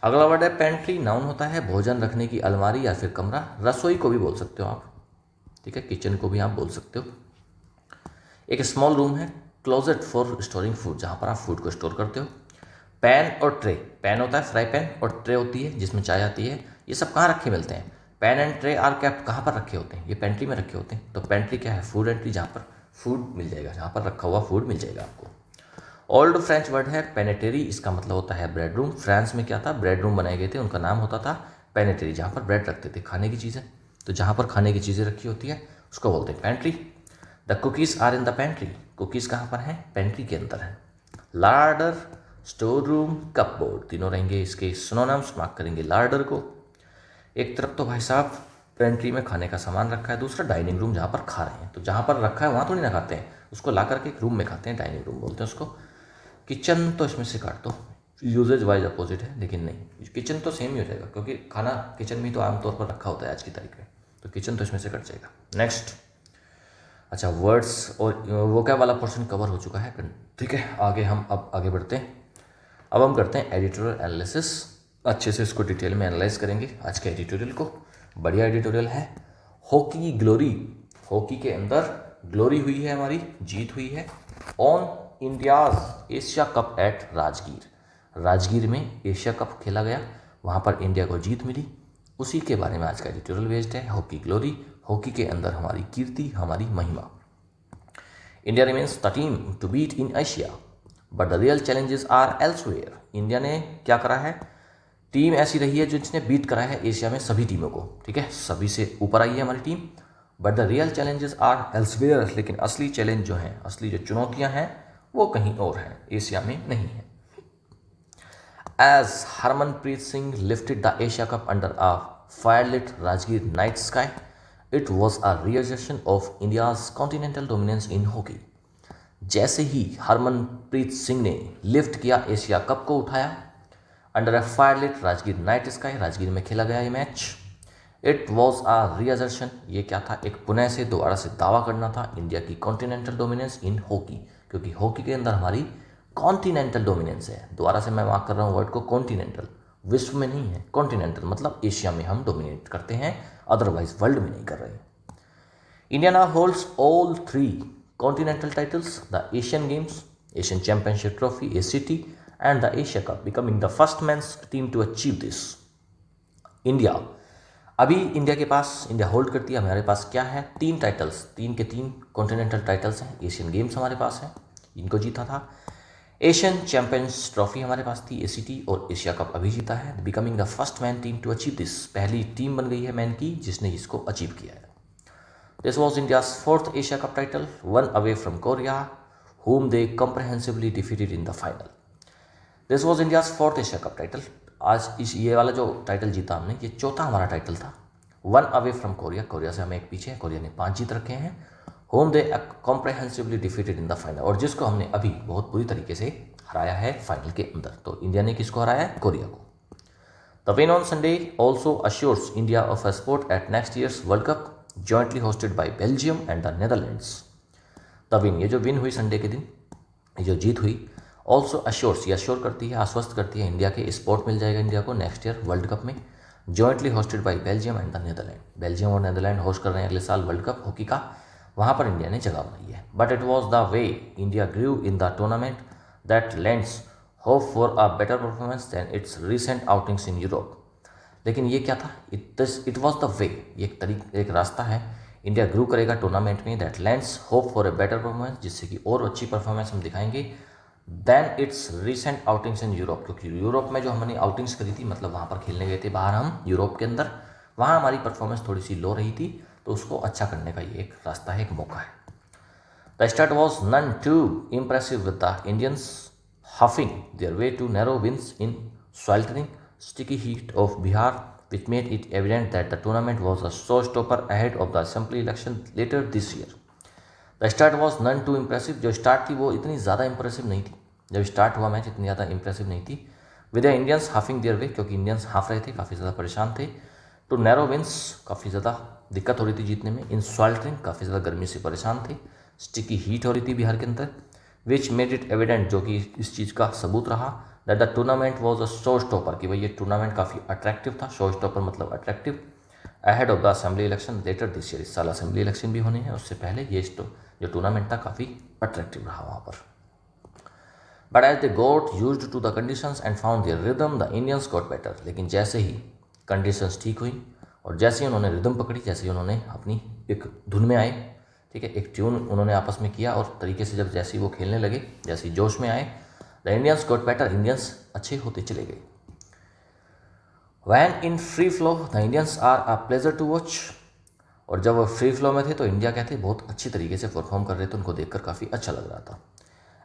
अगला वर्ड है पेंट्री। नाउन होता है भोजन रखने की अलमारी या फिर कमरा। रसोई को भी बोल सकते हो आप, ठीक है। किचन को भी आप बोल सकते हो। एक स्मॉल रूम है, क्लोजेट फॉर स्टोरिंग फूड, जहाँ पर आप फूड को स्टोर करते हो। पैन और ट्रे, पैन होता है फ्राई पैन और ट्रे होती है जिसमें चाय आती है। ये सब कहाँ रखे मिलते हैं? Pan and tray are kept, कहाँ पर रखे होते हैं? ये पेंट्री में रखे होते हैं। तो पेंट्री क्या है? फूड एंट्री, जहाँ पर फूड मिल जाएगा, जहाँ पर रखा हुआ फूड मिल जाएगा आपको। ओल्ड फ्रेंच वर्ड है पेनेटेरी, इसका मतलब होता है ब्रेड रूम। फ्रांस में क्या था? ब्रेड रूम बनाए गए थे, उनका नाम होता था पेनेटेरी, जहाँ पर ब्रेड रखते थे, खाने की चीज़ें। तो जहाँ पर खाने की चीज़ें रखी होती है उसको बोलते हैं pantry. The cookies are in the pantry, cookies कहाँ पर हैं? पेंट्री के अंदर है। लार्डर, स्टोर रूम, कपबोर्ड, तीनों रहेंगे इसके सिनोनिम्स। मार्क करेंगे लार्डर को। एक तरफ तो भाई साहब पेंट्री में खाने का सामान रखा है, दूसरा डाइनिंग रूम जहाँ पर खा रहे हैं। तो जहाँ पर रखा है वहाँ थोड़ी ना खाते हैं, उसको ला करके एक रूम में खाते हैं, डाइनिंग रूम बोलते हैं उसको। किचन तो इसमें से काट दो, यूजेज वाइज अपोजिट है, लेकिन नहीं, किचन तो सेम ही हो जाएगा क्योंकि खाना किचन में ही तो आमतौर पर रखा होता है आज की तारीख में। तो किचन तो इसमें से कट जाएगा। नेक्स्ट, अच्छा वर्ड्स और वोकैब वाला पोर्शन कवर हो चुका है, ठीक है। आगे हम अब आगे बढ़ते हैं। अब हम करते हैं एडिटोरियल एनालिसिस। अच्छे से इसको डिटेल में एनालाइज करेंगे आज के एडिटोरियल को। बढ़िया एडिटोरियल है। हॉकी ग्लोरी, हॉकी के अंदर ग्लोरी हुई है, हमारी जीत हुई है। On India's Asia cup at Rajgir, Rajgir में एशिया कप खेला गया, वहाँ पर इंडिया को जीत मिली। उसी के बारे में आज का एडिटोरियल बेस्ड है। हॉकी ग्लोरी, हॉकी के अंदर हमारी कीर्ति, हमारी महिमा। India remains the team to beat in Asia but the real challenges are elsewhere. India ने क्या करा है? टीम ऐसी रही है जो जिसने बीट करा है एशिया में सभी टीमों को, ठीक है, सभी से ऊपर आई है हमारी team. But the real challenges are elsewhere, लेकिन असली चैलेंज जो हैं, असली जो चुनौतियां हैं वो कहीं और हैं, एशिया में नहीं है। As Harmanpreet Singh lifted the Asia cup under a firelit Rajgir night sky, it was a realization of India's continental dominance in hockey. जैसे ही हरमनप्रीत सिंह ने लिफ्ट किया, एशिया कप को उठाया, under a firelit Rajgir night sky, Rajgir में खेला गया ये match. It was a realization, ये क्या था? एक पुनः से दोबारा से दावा करना था इंडिया की कॉन्टिनेंटल डोमिनेंस इन हॉकी, क्योंकि हॉकी के अंदर हमारी कॉन्टिनेंटल डोमिनेंस है। दोबारा से मैं मार्क कर रहा हूँ वर्ड को, कॉन्टिनेंटल, विश्व में नहीं है, कॉन्टिनेंटल मतलब एशिया में हम डोमिनेट करते हैं, अदरवाइज वर्ल्ड में नहीं कर रहे। India now holds all 3 continental titles, the Asian Games, Asian Championship Trophy, ACT, and the Asia Cup, becoming the first men's team to achieve this. India अभी इंडिया के पास, इंडिया होल्ड करती है, हमारे पास क्या है, 3 टाइटल्स, 3 के 3 कॉन्टिनेंटल टाइटल्स हैं। Asian games हमारे पास है, इनको जीता था। एशियन चैंपियंस ट्रॉफी हमारे पास थी, एसीटी, और एशिया कप अभी जीता है। Becoming the first man team to achieve this, पहली टीम बन गई है मैन की जिसने इसको अचीव किया है। This was India's 4th Asia cup title, one away from Korea whom they comprehensively defeated in the final. This was India's 4th Asia cup title. आज इस ये वाला जो टाइटल जीता हमने, ये चौथा हमारा टाइटल था। One away from Korea, Korea से हमें एक पीछे है, कोरिया ने 5 जीत रखे हैं। Home they comprehensively defeated in the final, और जिसको हमने अभी बहुत बुरी तरीके से हराया है फाइनल के अंदर। तो इंडिया ने किसको हराया है, कोरिया को। The win on Sunday also assures India of a sport at next years world cup jointly hosted by Belgium and the Netherlands. The win, ये जो विन हुई संडे के दिन, ये जो जीत हुई, ऑल्सो अश्योर्स, ये अश्योर करती है, आश्वस्त करती है इंडिया के स्पॉट मिल जाएगा इंडिया को नेक्स्ट ईयर वर्ल्ड कप में, jointly hosted by Belgium and the Netherland. Belgium और नेदरलैंड होस्ट कर रहे हैं अगले साल वर्ल्ड कप हॉकी का, वहाँ पर इंडिया ने जगह बनाई है। But it was the way India grew in the tournament that lends hope for a better performance than its recent outings in Europe. लेकिन ये क्या था, इट वॉज द वे, ये एक रास्ता है, इंडिया ग्रू करेगा टूर्नामेंट में, that lands hope for a better performance, जिससे कि और अच्छी परफॉर्मेंस हम दिखाएंगे then its recent outings in Europe. क्योंकि यूरोप में जो हमने आउटिंग्स करी थी, मतलब वहाँ पर खेलने गए थे बाहर हम यूरोप के अंदर, वहाँ हमारी परफॉर्मेंस थोड़ी सी लो रही थी, तो उसको अच्छा करने का ये एक रास्ता है, एक मौका है। The start was none too impressive with the Indians huffing their way to narrow wins in sweltering, sticky heat of Bihar, which made it evident that the tournament was a showstopper ahead of the assembly election later this year. The start was none too impressive. जो start थी वो इतनी ज़्यादा impressive नहीं थी, जब start हुआ match इतनी ज़्यादा इंप्रेसिव नहीं थी। With the Indians halving their way, क्योंकि इंडियंस हाफ रहे थे, काफ़ी ज़्यादा परेशान थे। टू नैरो विंस, काफ़ी ज़्यादा दिक्कत हो रही थी जीतने में। इन स्वल्टरिंग, काफ़ी ज़्यादा गर्मी से परेशान थे। स्टिकी हीट हो रही थी बिहार के अंदर, विच मेड इट एविडेंट, जो कि इस चीज़ का सबूत रहा, that the tournament was a show stopper, कि भाई ये टूर्नामेंट काफ़ी अट्रैक्टिव था। शो स्टॉपर मतलब attractive. Ahead of the assembly election later this year, इस साल असेंबली इलेक्शन भी होने हैं, उससे पहले ये जो टूर्नामेंट था काफ़ी अट्रैक्टिव रहा वहाँ पर। But as they got used to the conditions and found their rhythm, the Indians got better. लेकिन जैसे ही कंडीशंस ठीक हुई और जैसे ही उन्होंने रिदम पकड़ी, जैसे ही उन्होंने अपनी एक धुन में आए, ठीक है, एक ट्यून उन्होंने आपस में किया और तरीके से जब जैसे ही वो खेलने लगे, जैसे ही जोश में आए, the Indians got better, Indians अच्छे होते चले गए। When in free flow the Indians are a pleasure to watch, और जब वो फ्री फ्लो में थे तो इंडिया कहते बहुत अच्छी तरीके से परफॉर्म कर रहे थे, उनको देखकर काफ़ी अच्छा लग रहा था।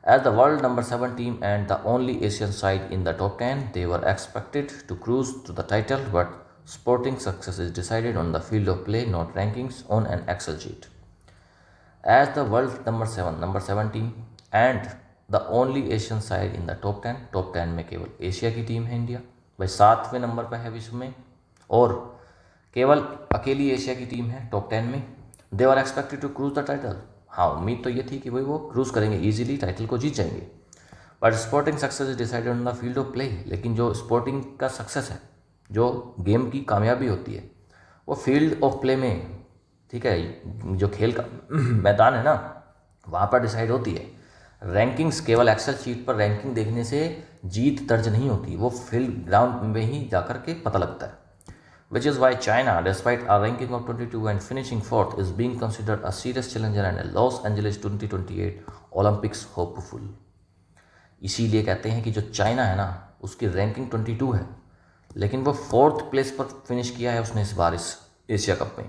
As the world number 7 team and the only Asian side in the top 10, they were expected to cruise to the title, but sporting success is decided on the field of play, not rankings on an Excel sheet. As the world number 7 team and the only Asian side in the top 10, top 10 में केवल Asia की team है India, भाई 7वें number पर है विश्व में, और केवल अकेली एशिया की टीम है टॉप 10 में। They are expected to cruise the title, हाँ उम्मीद तो ये थी कि भाई वो क्रूज करेंगे, ईजिली टाइटल को जीत जाएंगे। But sporting success is decided on the field of play, लेकिन जो स्पोर्टिंग का सक्सेस है, जो गेम की कामयाबी होती है, वो फील्ड ऑफ प्ले में, ठीक है, जो खेल का मैदान है ना, वहाँ पर डिसाइड होती है। रैंकिंग्स केवल एक्सेल शीट पर रैंकिंग देखने से जीत दर्ज नहीं होती, वो फील्ड ग्राउंड में ही जाकर के पता लगता है। Which is why China, despite a ranking of 22 and finishing 4th, is being considered a serious challenger and a Los Angeles 2028 Olympics hopeful. इसीलिए कहते हैं कि जो चाइना है ना, उसकी रैंकिंग 22 है, लेकिन वो 4th प्लेस पर फिनिश किया है उसने इस बार इस एशिया कप में।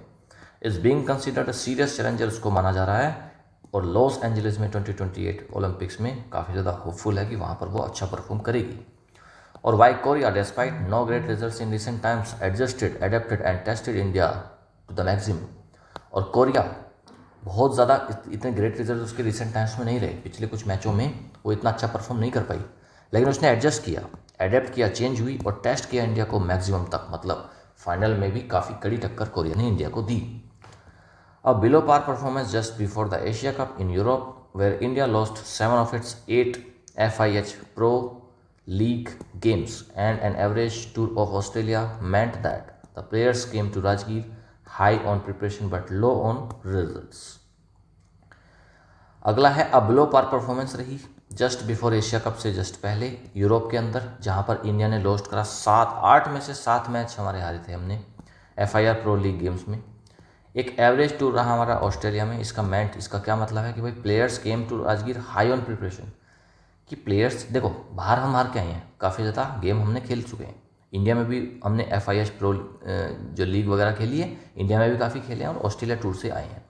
Is being considered a serious challenger उसको माना जा रहा है, और लॉस एंजलिस में 2028 ओलंपिक्स में काफ़ी ज़्यादा होपफुल है कि वहाँ पर वो अच्छा परफॉर्म करेगी। और why Korea despite no great results in recent times adjusted, adapted and tested India to the maximum. और कोरिया बहुत ज़्यादा इतने ग्रेट रिजल्ट उसके रिसेंट टाइम्स में नहीं रहे, पिछले कुछ मैचों में वो इतना अच्छा परफॉर्म नहीं कर पाई, लेकिन उसने एडजस्ट किया, एडेप्ट किया, चेंज हुई और टेस्ट किया इंडिया को मैक्सिमम तक, मतलब फाइनल में भी काफ़ी कड़ी टक्कर कोरिया ने इंडिया को दी। A below par performance just before the Asia Cup in Europe, where India lost 7 of its 8 FIH Pro League games and an average tour of Australia, meant that the players came to Rajgir high on preparation but low on results. अगला है अब below par performance रही just before Asia cup से just पहले Europe के अंदर, जहाँ पर इंडिया ने लॉस्ट करा 8 में से 7 मैच हमारे हारे थे हमने, FIR प्रो लीग गेम्स में। एक एवरेज टूर रहा हमारा ऑस्ट्रेलिया में। इसका मेंट, इसका क्या मतलब है कि भाई players came to Rajgir high on preparation, कि प्लेयर्स देखो बाहर हम हार के आए हैं, काफ़ी ज़्यादा गेम हमने खेल चुके हैं, इंडिया में भी हमने FIS प्रो जो लीग वगैरह खेली है, इंडिया में भी काफ़ी खेले हैं और ऑस्ट्रेलिया टूर से आए हैं,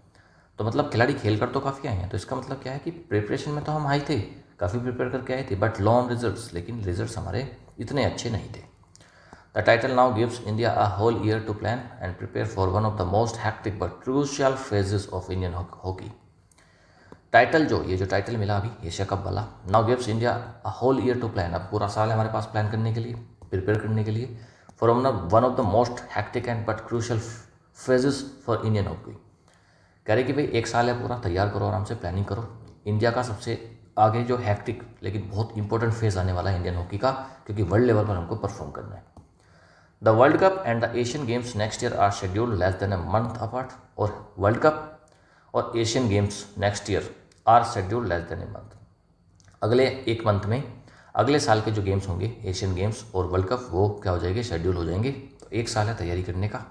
तो मतलब खिलाड़ी खेल कर तो काफ़ी आए हैं। तो इसका मतलब क्या है कि प्रिपरेशन में तो हम हाई थे, काफ़ी प्रिपेयर करके आए थे, बट लो ऑन रिजल्ट्स, लेकिन रिजल्ट्स हमारे इतने अच्छे नहीं थे। The title now gives India a whole year to plan and prepare for one of the most hectic but crucial phases of Indian hockey. Title ये जो टाइटल मिला अभी एशिया कप वाला, now gives India a whole year to plan, अब पूरा साल है हमारे पास प्लान करने के लिए, प्रिपेयर करने के लिए, for one of the most hectic and but crucial phases for Indian hockey. कह रहे कि भाई एक साल है पूरा, तैयार करो, आराम से प्लानिंग करो। इंडिया का सबसे आगे जो हैक्टिक लेकिन बहुत इंपॉर्टेंट फेज आने वाला है इंडियन हॉकी का, क्योंकि वर्ल्ड लेवल पर हमको परफॉर्म करना है। The world cup and the Asian games next year are scheduled less than a month apart, और वर्ल्ड कप और Asian games next year are scheduled less than a month. अगले एक month में अगले साल के जो गेम्स होंगे, एशियन गेम्स और वर्ल्ड कप, वो क्या हो जाएंगे, शेड्यूल हो जाएंगे। तो एक साल है तैयारी करने का।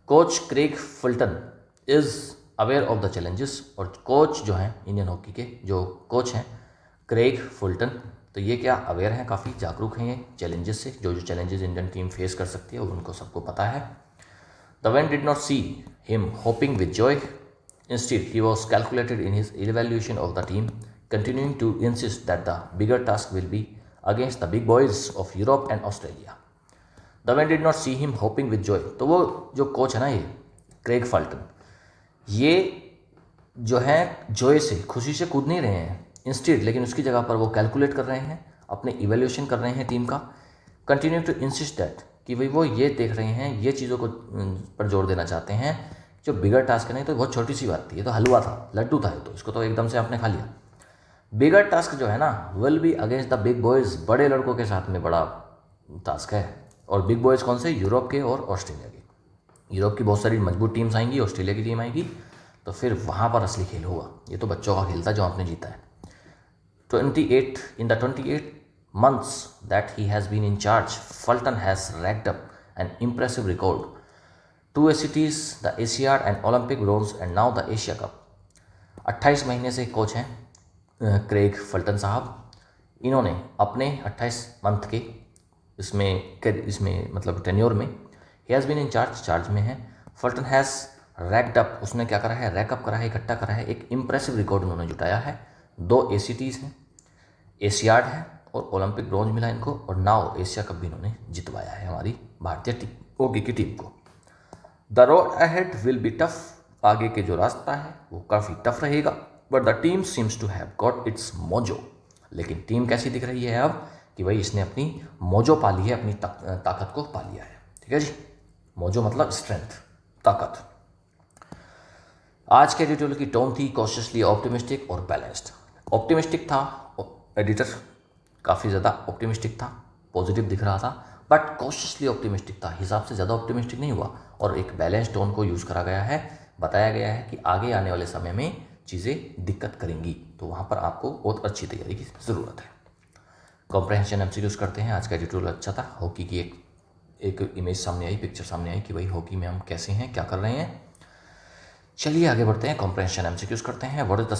Coach Craig Fulton is aware of the challenges, और कोच जो हैं इंडियन हॉकी के जो कोच हैं क्रेग फुल्टन, तो ये क्या अवेयर हैं, काफ़ी जागरूक हैं ये चैलेंजेस से, जो चैलेंजेस इंडियन टीम फेस कर सकती है और उनको सबको पता है। The one did not see him hoping with Joy, instead he was calculated in his evaluation of the team, continuing to insist that the bigger task will be against the big boys of Europe and Australia. The man did not see him hoping with joy. तो वो जो coach है ना, ये Craig Phaltan, ये जो है Joy से, खुशी से कूद नहीं रहे हैं इंस्टेड, लेकिन उसकी जगह पर वो कैलकुलेट कर रहे हैं, अपने इवेल्यूशन कर रहे हैं टीम का, कंटिन्यू टू इंसिस्ट दैट, कि भाई वो ये देख रहे हैं, ये चीज़ों को पर जोर देना चाहते हैं, जो बिगर टास्क नहीं तो बहुत छोटी सी बात थी, ये तो हलवा था, लड्डू था, तो इसको तो एकदम से आपने खा लिया। बिगर टास्क जो है ना, will be against the big boys, बड़े लड़कों के साथ में बड़ा टास्क है। और बिग बॉयज़ कौन से, यूरोप के और ऑस्ट्रेलिया के। यूरोप की बहुत सारी मजबूत टीम्स आएंगी, ऑस्ट्रेलिया की टीम आएगी, तो फिर वहाँ पर असली खेल होगा। ये तो बच्चों का खेल था जो आपने जीता है। 28 months that he has been in charge, Fulton has racked up an impressive record: 2 ACTs, the Asiad and Olympic bronze, and now the Asia Cup. 28 महीने से कोच हैं क्रेग फल्टन साहब। इन्होंने अपने 28 मंथ के इसमें मतलब टेन्योर में, he has been in charge में है। फल्टन हैज़ रैक्ड अप, उसने क्या करा है, रैकअप करा है, इकट्ठा करा है, एक इम्प्रेसिव रिकॉर्ड उन्होंने जुटाया है। 2 ACTs हैं, एशियाड है और ओलंपिक ब्रॉन्ज मिला इनको, और नाउ एशिया कप भी इन्होंने जितवाया है हमारी भारतीय हॉकी की टीम को। The road ahead will be tough, आगे के जो रास्ता है वो काफ़ी टफ रहेगा, but the team seems to have got its mojo. लेकिन टीम कैसी दिख रही है अब, कि भाई इसने अपनी मोजो पा ली है, अपनी ताकत को पा लिया है। ठीक है जी, मोजो मतलब स्ट्रेंथ, ताकत। आज के एडिटोरियल की टोन थी कॉशियसली ऑप्टिमिस्टिक और बैलेंस्ड। ऑप्टिमिस्टिक था एडिटर, काफ़ी ज़्यादा ऑप्टिमिस्टिक था, पॉजिटिव दिख रहा था, बट कॉशियसली ऑप्टिमिस्टिक था, हिसाब से ज़्यादा ऑप्टिमिस्टिक नहीं हुआ, और एक बैलेंस टोन को यूज़ करा गया है। बताया गया है कि आगे आने वाले समय में चीज़ें दिक्कत करेंगी, तो वहाँ पर आपको बहुत अच्छी तैयारी की ज़रूरत है। कॉम्प्रहेंशन MCQs करते हैं। आज का एडिटोरियल अच्छा था, हॉकी की एक इमेज सामने आई, पिक्चर सामने आई कि भाई हॉकी में हम कैसे हैं, क्या कर रहे हैं। चलिए आगे बढ़ते हैं, कॉम्प्रहेंशन MCQs करते हैं। व्हाट इज द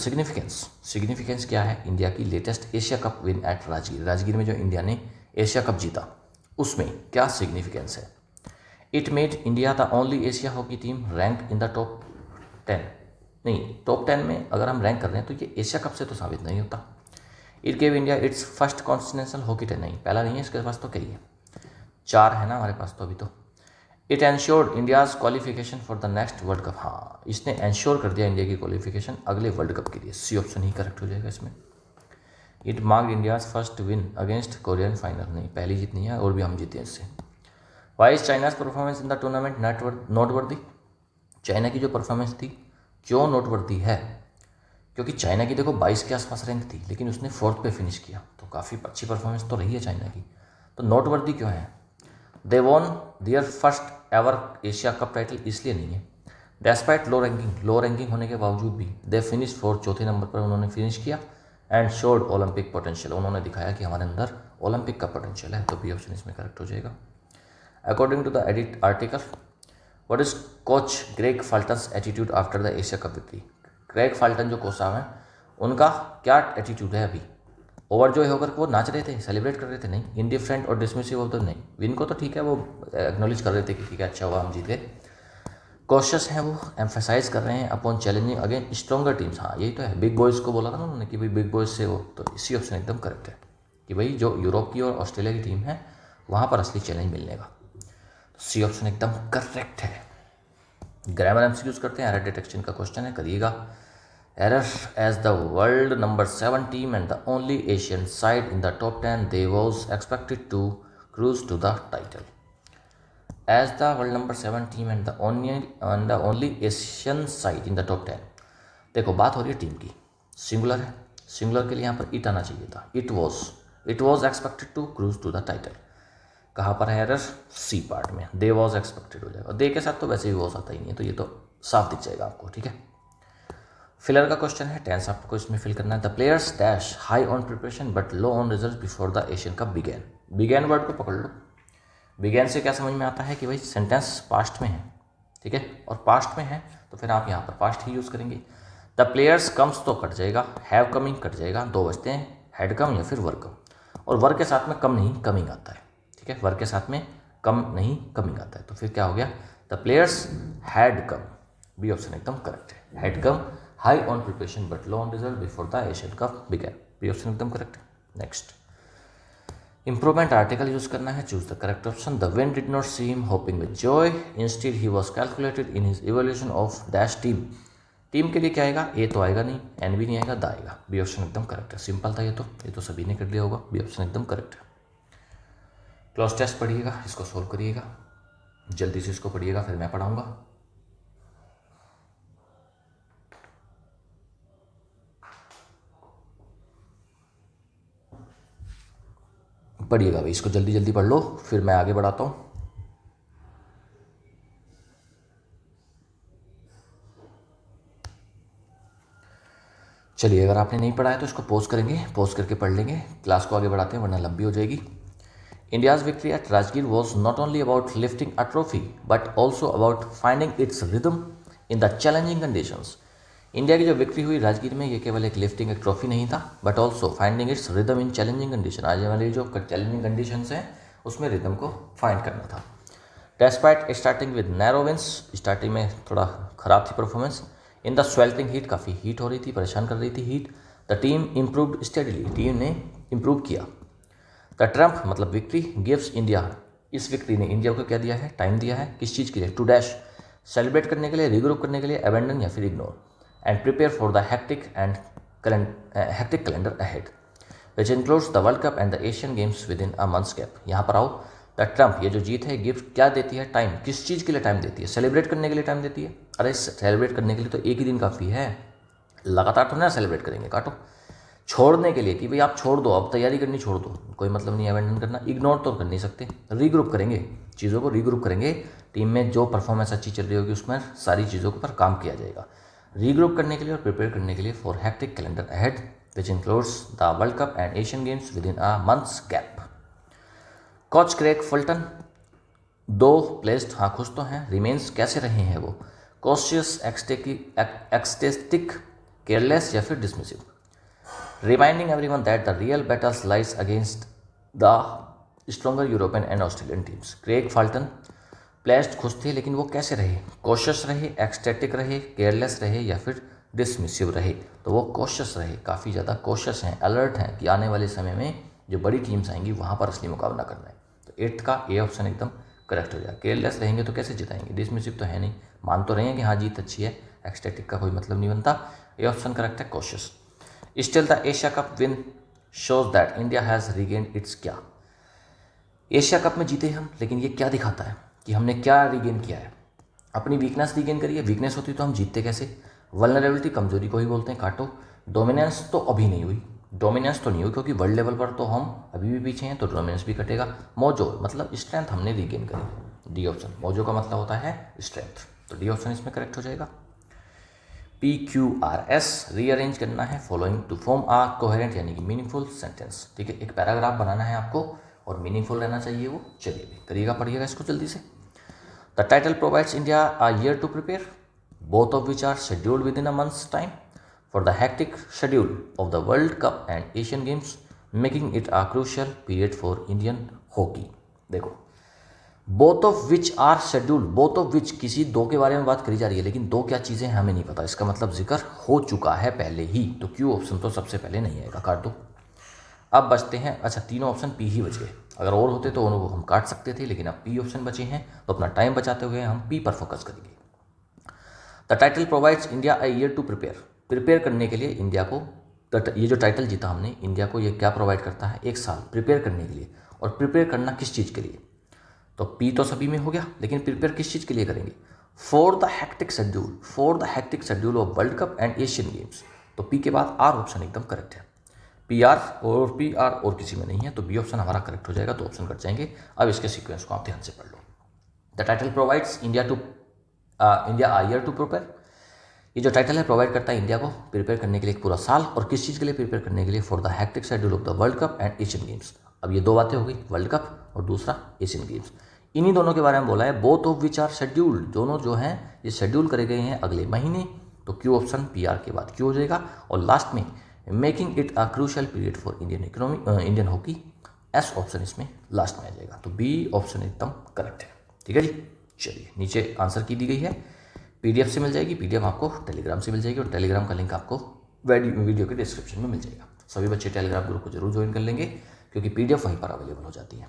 सिग्निफिकेंस क्या है इंडिया की latest Asia cup win at Rajgir में जो इंडिया ने एशिया कप जीता, उसमें क्या सिग्निफिकेंस है। It made India the only Asia hockey team rank in the top 10, नहीं टॉप 10 में अगर हम रैंक कर रहे हैं तो ये एशिया कप से तो साबित नहीं होता। It gave India it's first continental hockey ten, नहीं पहला नहीं है, इसके पास तो कई है, 4 है ना हमारे पास तो अभी तो। It ensured India's qualification for the next world cup, हाँ इसने एंश्योर कर दिया इंडिया की क्वालिफिकेशन अगले वर्ल्ड कप के लिए। सी ऑप्शन ही करेक्ट हो जाएगा इसमें। It marked India's first win against Korean final, नहीं पहली जीत नहीं है, और भी हम जीते हैं इससे। Why is China's performance in the tournament noteworthy, China की जो परफॉर्मेंस थी क्यों नोटवर्दी है, क्योंकि चाइना की देखो 22 के आसपास रैंक थी, लेकिन उसने 4th पे फिनिश किया, तो काफ़ी अच्छी परफॉर्मेंस तो रही है चाइना की। तो नोटवर्दी क्यों है, they won their first ever Asia cup title, इसलिए नहीं है। डेस्पाइट लो रैंकिंग होने के बावजूद भी दे फिनिश 4th, चौथे नंबर पर उन्होंने फिनिश किया। एंड शोड ओलंपिक पोटेंशियल, उन्होंने दिखाया कि हमारे अंदर ओलंपिक का पोटेंशियल है, तो बी ऑप्शन इसमें करेक्ट हो जाएगा। According to the edit article, what is coach Greg Fulton's attitude after the Asia cup victory? Greg Fulton जो कोच साहब हैं उनका क्या एटीट्यूड है अभी? ओवरजॉय होकर वो नाच रहे थे, सेलिब्रेट कर रहे थे? नहीं। इनडिफरेंट और डिसमिसिव ऑफ द, नहीं। विन को तो ठीक है, वो एक्नॉलेज कर रहे थे कि ठीक है अच्छा हुआ हम जीत गए। कॉशियस हैं वो, एम्फेसाइज कर रहे हैं upon challenging again stronger teams. हाँ यही तो है, बिग बॉयज़ को बोला था ना उन्होंने कि भाई बिग बॉयज़ से वो, तो इसी ऑप्शन एकदम करेक्ट है कि भाई जो यूरोप की और ऑस्ट्रेलिया की टीम है वहाँ पर असली चैलेंज मिलने का। तो सी ऑप्शन एकदम करेक्ट है। ग्रामर एमसीक्यूज करते हैं, एरर डिटेक्शन का क्वेश्चन है, करिएगा। Error as the world number 7 team and the only Asian side in the top 10 they was expected to cruise to the title. As the world number 7 team and the only Asian side in the top 10। देखो बात हो रही है team की, singular है, singular के लिए यहाँ पर इट आना चाहिए था। It was expected to cruise to the title. कहाँ पर है एरर? सी पार्ट में, दे वॉज एक्सपेक्टेड हो जाएगा। दे के साथ तो वैसे भी वॉज आता ही नहीं है, तो ये तो साफ दिख जाएगा आपको, ठीक है। फिलर का क्वेश्चन है, टेंस आपको इसमें फिल करना है। The players dash high on preparation but low on result before the Asian cup began. Began word को पकड़ लो। बिगेन से क्या समझ में आता है कि भाई सेंटेंस पास्ट में है, ठीक है, और पास्ट में है तो फिर आप यहाँ पर पास्ट ही यूज़ करेंगे। द प्लेयर्स कम्स तो कट जाएगा, हैव कमिंग कट जाएगा, दो बचते हैं, हैड कम या फिर वर कम। और वर के साथ में कम नहीं कमिंग आता है, ठीक है, वर के साथ में कम नहीं कमिंग आता है, तो फिर क्या हो गया? The players had come. B option एकदम करेक्ट है, had come high on preparation but low on result before the Asian cup began. B option एकदम करेक्ट है। नेक्स्ट, इंप्रूवमेंट आर्टिकल यूज करना है, choose the correct option. The win did not see him hoping with joy, instead he was calculated in his evolution of dash team. Team के लिए क्या आएगा? ए तो आएगा नहीं, एन भी नहीं आएगा, द आएगा। बी ऑप्शन एकदम करेक्ट है, सिंपल था ये तो सभी ने कर लिया होगा। बी ऑप्शन एकदम करेक्ट है। क्लॉज टेस्ट पढ़िएगा, इसको सोल्व करिएगा, जल्दी से इसको पढ़िएगा, फिर मैं पढ़ाऊंगा। पढ़िएगा भाई, इसको जल्दी जल्दी पढ़ लो, फिर मैं आगे बढ़ाता हूँ। चलिए, अगर आपने नहीं पढ़ा है तो इसको पॉज करेंगे, पॉज करके पढ़ लेंगे, क्लास को आगे बढ़ाते हैं वरना लंबी हो जाएगी। India's victory at Rajgir was not only about lifting a trophy but also about finding it's rhythm in the challenging conditions. India की जो विक्ट्री हुई राजगीर में, ये केवल एक लिफ्टिंग एक ट्रॉफी नहीं था, but also finding it's rhythm in challenging condition. आज वाली जो चैलेंजिंग कंडीशंस हैं उसमें रिदम को फाइंड करना था। Despite starting with narrow wins, starting में थोड़ा ख़राब थी परफॉर्मेंस। इन द स्वेल्टिंग हीट, काफ़ी हीट हो रही थी, परेशान कर रही थी heat. The team improved steadily, team ने इम्प्रूव किया। द ट्रम्प मतलब विक्ट्री गिव्स इंडिया, इस विक्ट्री ने इंडिया को क्या दिया है? टाइम दिया है। किस चीज़ के लिए? टू डैश, सेलिब्रेट करने के लिए, रिग्रुप करने के लिए, अबेंडन या फिर ignore, and prepare for the hectic calendar ahead which includes the world cup and the Asian games with in a months gap. यहाँ पर आओ, द ट्रम्प, ये जो जीत है, गिफ्ट क्या देती है? टाइम। किस चीज़ के लिए टाइम देती है? सेलिब्रेट करने के लिए टाइम देती है। अरे सेलिब्रेट करने के लिए तो एक ही दिन काफ़ी है, लगातार तो ना सेलिब्रेट करेंगे, काटो। छोड़ने के लिए कि भाई आप छोड़ दो, अब तैयारी करनी छोड़ दो, कोई मतलब नहीं अबेंडन करना। इग्नोर तो कर नहीं सकते, रीग्रुप करेंगे, चीज़ों को रीग्रुप करेंगे। टीम में जो परफॉर्मेंस अच्छी चल रही होगी उसमें सारी चीज़ों के ऊपर काम किया जाएगा। रीग्रुप करने के लिए और प्रिपेयर करने के लिए for hectic calendar ahead which includes the world cup and Asian games with in a months gap. Coach Greg Fulton दो प्लेस्ड, हाँ खुश तो हैं, रिमेन्स कैसे रहे हैं वो? कॉशियस, एक्सटेस्टिक, केयरलेस या फिर dismissive. Reminding everyone that the real battles lies against the stronger European and Australian teams. Greg Fulton placed खुश थे, लेकिन वो कैसे रहे? कॉशियस रहे, एक्सटेटिक रहे, केयरलेस रहे या फिर डिसमिसिव रहे? तो वो कॉशियस रहे, काफ़ी ज़्यादा कॉशियस हैं, अलर्ट हैं कि आने वाले समय में जो बड़ी टीम्स आएंगी वहाँ पर असली मुकाबला करना है। तो 8th का ए ऑप्शन एकदम करेक्ट हो जाएगा। केयरलेस रहेंगे तो कैसे जिताएंगे? डिसमिसिव तो है नहीं, मान तो रहे हैं कि हाँ जीत अच्छी है, एक्सटेटिक का कोई मतलब नहीं बनता। ए ऑप्शन करेक्ट है, cautious. Still the Asia cup win shows that India has regained it's क्या? एशिया कप में जीते हम, लेकिन ये क्या दिखाता है कि हमने क्या रीगेन किया है? अपनी वीकनेस रीगेन करी है। वीकनेस होती तो हम जीतते कैसे? वल्नरेबिलिटी, कमजोरी को ही बोलते हैं, काटो। डोमिनेंस तो अभी नहीं हुई, डोमिनेंस तो नहीं हुई क्योंकि वर्ल्ड लेवल पर तो हम अभी भी पीछे हैं, तो डोमिनेंस भी कटेगा। मोजो मतलब स्ट्रेंथ हमने रीगेन करी, डी ऑप्शन। मोजो का मतलब होता है स्ट्रेंथ, तो डी ऑप्शन इसमें करेक्ट हो जाएगा। PQRS रीअरेंज करना है following to form a coherent यानी कि मीनिंगफुल सेंटेंस, ठीक है। एक पैराग्राफ बनाना है आपको और मीनिंगफुल रहना चाहिए वो। चलिए करिएगा, पढ़िएगा इसको जल्दी से। The title provides India a year to prepare, both of which are scheduled within a month's time for the hectic schedule of the World Cup and Asian Games, making it a crucial period for Indian hockey. देखो, both of which are scheduled, both of which किसी दो के बारे में बात करी जा रही है, लेकिन दो क्या चीज़ें हैं हमें नहीं पता, इसका मतलब जिक्र हो चुका है पहले ही, तो क्यू ऑप्शन तो सबसे पहले नहीं आएगा, काट दो। अब बचते हैं, अच्छा तीनों ऑप्शन पी ही बच गए, अगर और होते तो उनको हम काट सकते थे, लेकिन अब पी ऑप्शन बचे हैं, तो अपना टाइम बचाते हुए हम पी पर फोकस करेंगे। The title provides India a year to prepare करने के लिए इंडिया को, ये जो टाइटल जीता हमने, इंडिया को ये क्या प्रोवाइड करता है, एक साल प्रिपेयर करने के लिए। और प्रिपेयर करना किस चीज़ के लिए, तो पी तो सभी में हो गया, लेकिन प्रिपेयर किस चीज़ के लिए करेंगे, for the hectic schedule of world cup and Asian games. तो पी के बाद आर ऑप्शन एकदम करेक्ट है, पी आर और किसी में नहीं है, तो बी ऑप्शन हमारा करेक्ट हो जाएगा, तो ऑप्शन कट जाएंगे। अब इसके सीक्वेंस को आप ध्यान से पढ़ लो। The title provides India a year to prepare, ये जो टाइटल है प्रोवाइड करता है इंडिया को प्रिपेयर करने के लिए एक पूरा साल, और किस चीज़ के लिए प्रिपेयर करने के लिए, for the hectic schedule of the world cup and Asian games. अब ये दो बातें हो गई, वर्ल्ड कप और दूसरा एशियन गेम्स, इन्हीं दोनों के बारे में बोला है, both of which are scheduled, दोनों जो हैं ये शेड्यूल करे गए हैं अगले महीने, तो क्यू ऑप्शन पी आर के बाद क्यू हो जाएगा, और लास्ट में making it a crucial period for Indian hockey, S option इसमें लास्ट में आ जाएगा, तो बी ऑप्शन एकदम करेक्ट है। ठीक है जी, चलिए नीचे आंसर की दी गई है, पीडीएफ से मिल जाएगी, पीडीएफ आपको टेलीग्राम से मिल जाएगी, और टेलीग्राम का लिंक आपको वीडियो के डिस्क्रिप्शन में मिल जाएगा। सभी बच्चे टेलीग्राम ग्रुप को जरूर ज्वाइन कर लेंगे, क्योंकि पीडीएफ वहीं पर अवेलेबल हो जाती है।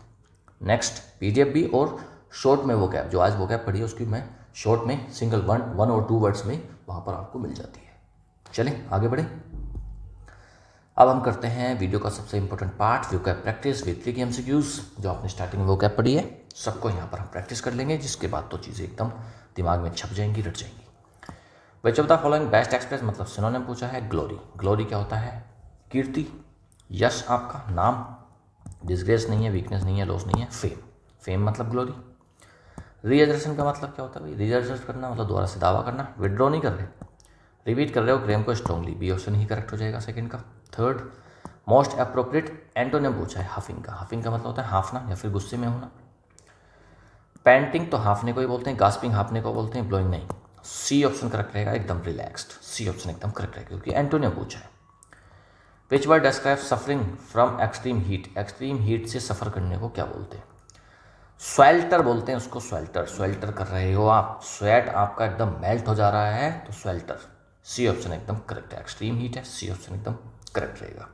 नेक्स्ट पीडीएफ भी, और शॉर्ट में वो कैप जो आज वो कैप पढ़ी है उसकी मैं शॉर्ट में सिंगल वन और टू वर्ड्स में वहाँ पर आपको मिल जाती है। चलें आगे बढ़े। अब हम करते हैं वीडियो का सबसे important part, vocab practice with 3 MCQs. जो आपने स्टार्टिंग में वोकैब पढ़ी है सबको यहाँ पर हम प्रैक्टिस कर लेंगे, जिसके बाद तो चीज़ें एकदम दिमाग में छप जाएंगी, रट जाएंगी। Which of the following best express, मतलब सिनोनिम पूछा है। ग्लोरी, ग्लोरी क्या होता है, कीर्ति, यश, आपका नाम, डिसग्रेस नहीं है, वीकनेस नहीं है, लॉस नहीं है, फेम, फेम मतलब ग्लोरी। रीअजर्शन का मतलब क्या होता है भाई, रीअजर्ट करना मतलब दोबारा से दावा करना, विड्रॉ नहीं कर रहे, रिपीट कर रहे हो क्लेम को स्ट्रॉन्गली, बी ऑप्शन ही करेक्ट हो जाएगा सेकंड का। थर्ड मोस्ट अप्रोप्रिएट एंटोनिम पूछा है, हफिंग का, हफिंग का मतलब होता है हाफना या फिर गुस्से में होना। पैंटिंग तो हाफने को ही बोलते हैं, गास्पिंग हाफने को बोलते हैं, ब्लोइंग नहीं। सी ऑप्शन करेक्ट रहेगा, एकदम रिलैक्स्ड, सी ऑप्शन एकदम करेक्ट रहेगा क्योंकि एंटोनिम पूछा है। Which word describe suffering from extreme heat, extreme heat से सफ़र करने को क्या बोलते हैं, स्वेल्टर बोलते हैं उसको, स्वेल्टर, स्वेल्टर कर रहे हो आप, स्वेट आपका एकदम मेल्ट हो जा रहा है तो स्वेल्टर, सी ऑप्शन एकदम करेक्ट है, एक्सट्रीम हीट है, सी ऑप्शन एकदम करेक्ट रहेगा।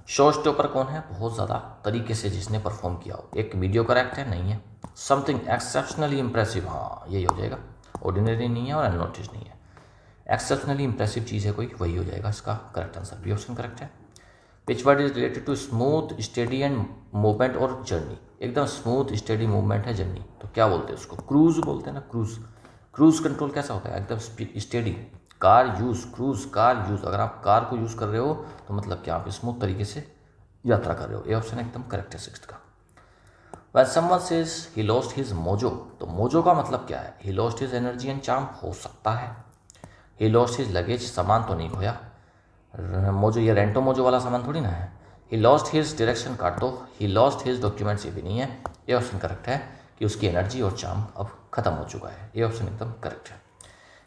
शो स्टॉपर कौन है, बहुत ज़्यादा तरीके से जिसने परफॉर्म किया हो, एक वीडियो करेक्ट है, नहीं है। समथिंग एक्सेप्शनली इंप्रेसिव, हाँ यही हो जाएगा, ऑर्डिनरी नहीं है और अननोटिस नहीं है, एक्सेप्शनली इंप्रेसिव चीज़ है कोई, वही हो जाएगा इसका correct answer, B option correct है। Which word is related to smooth steady and movement और जर्नी, एकदम स्मूथ स्टेडी मूवमेंट है जर्नी, तो क्या बोलते हैं उसको, क्रूज बोलते हैं ना, क्रूज, क्रूज कंट्रोल कैसा होता है, एकदम steady. Car use, cruise car use, अगर आप कार को यूज़ कर रहे हो तो मतलब कि आप स्मूथ तरीके से यात्रा कर रहे हो, ये ऑप्शन एकदम करेक्ट है सिक्स्थ का। When someone says he lost his mojo, तो मोजो का मतलब क्या है, he lost his energy and charm हो सकता है, he lost his luggage, सामान तो नहीं खोया, मोजो ये रेंटो मोजो वाला सामान थोड़ी ना है। he lost his direction काट दो, he lost his documents ये भी नहीं है, ये ऑप्शन करेक्ट है कि उसकी एनर्जी और चार्म अब खत्म हो चुका है, ये ऑप्शन एकदम करेक्ट है।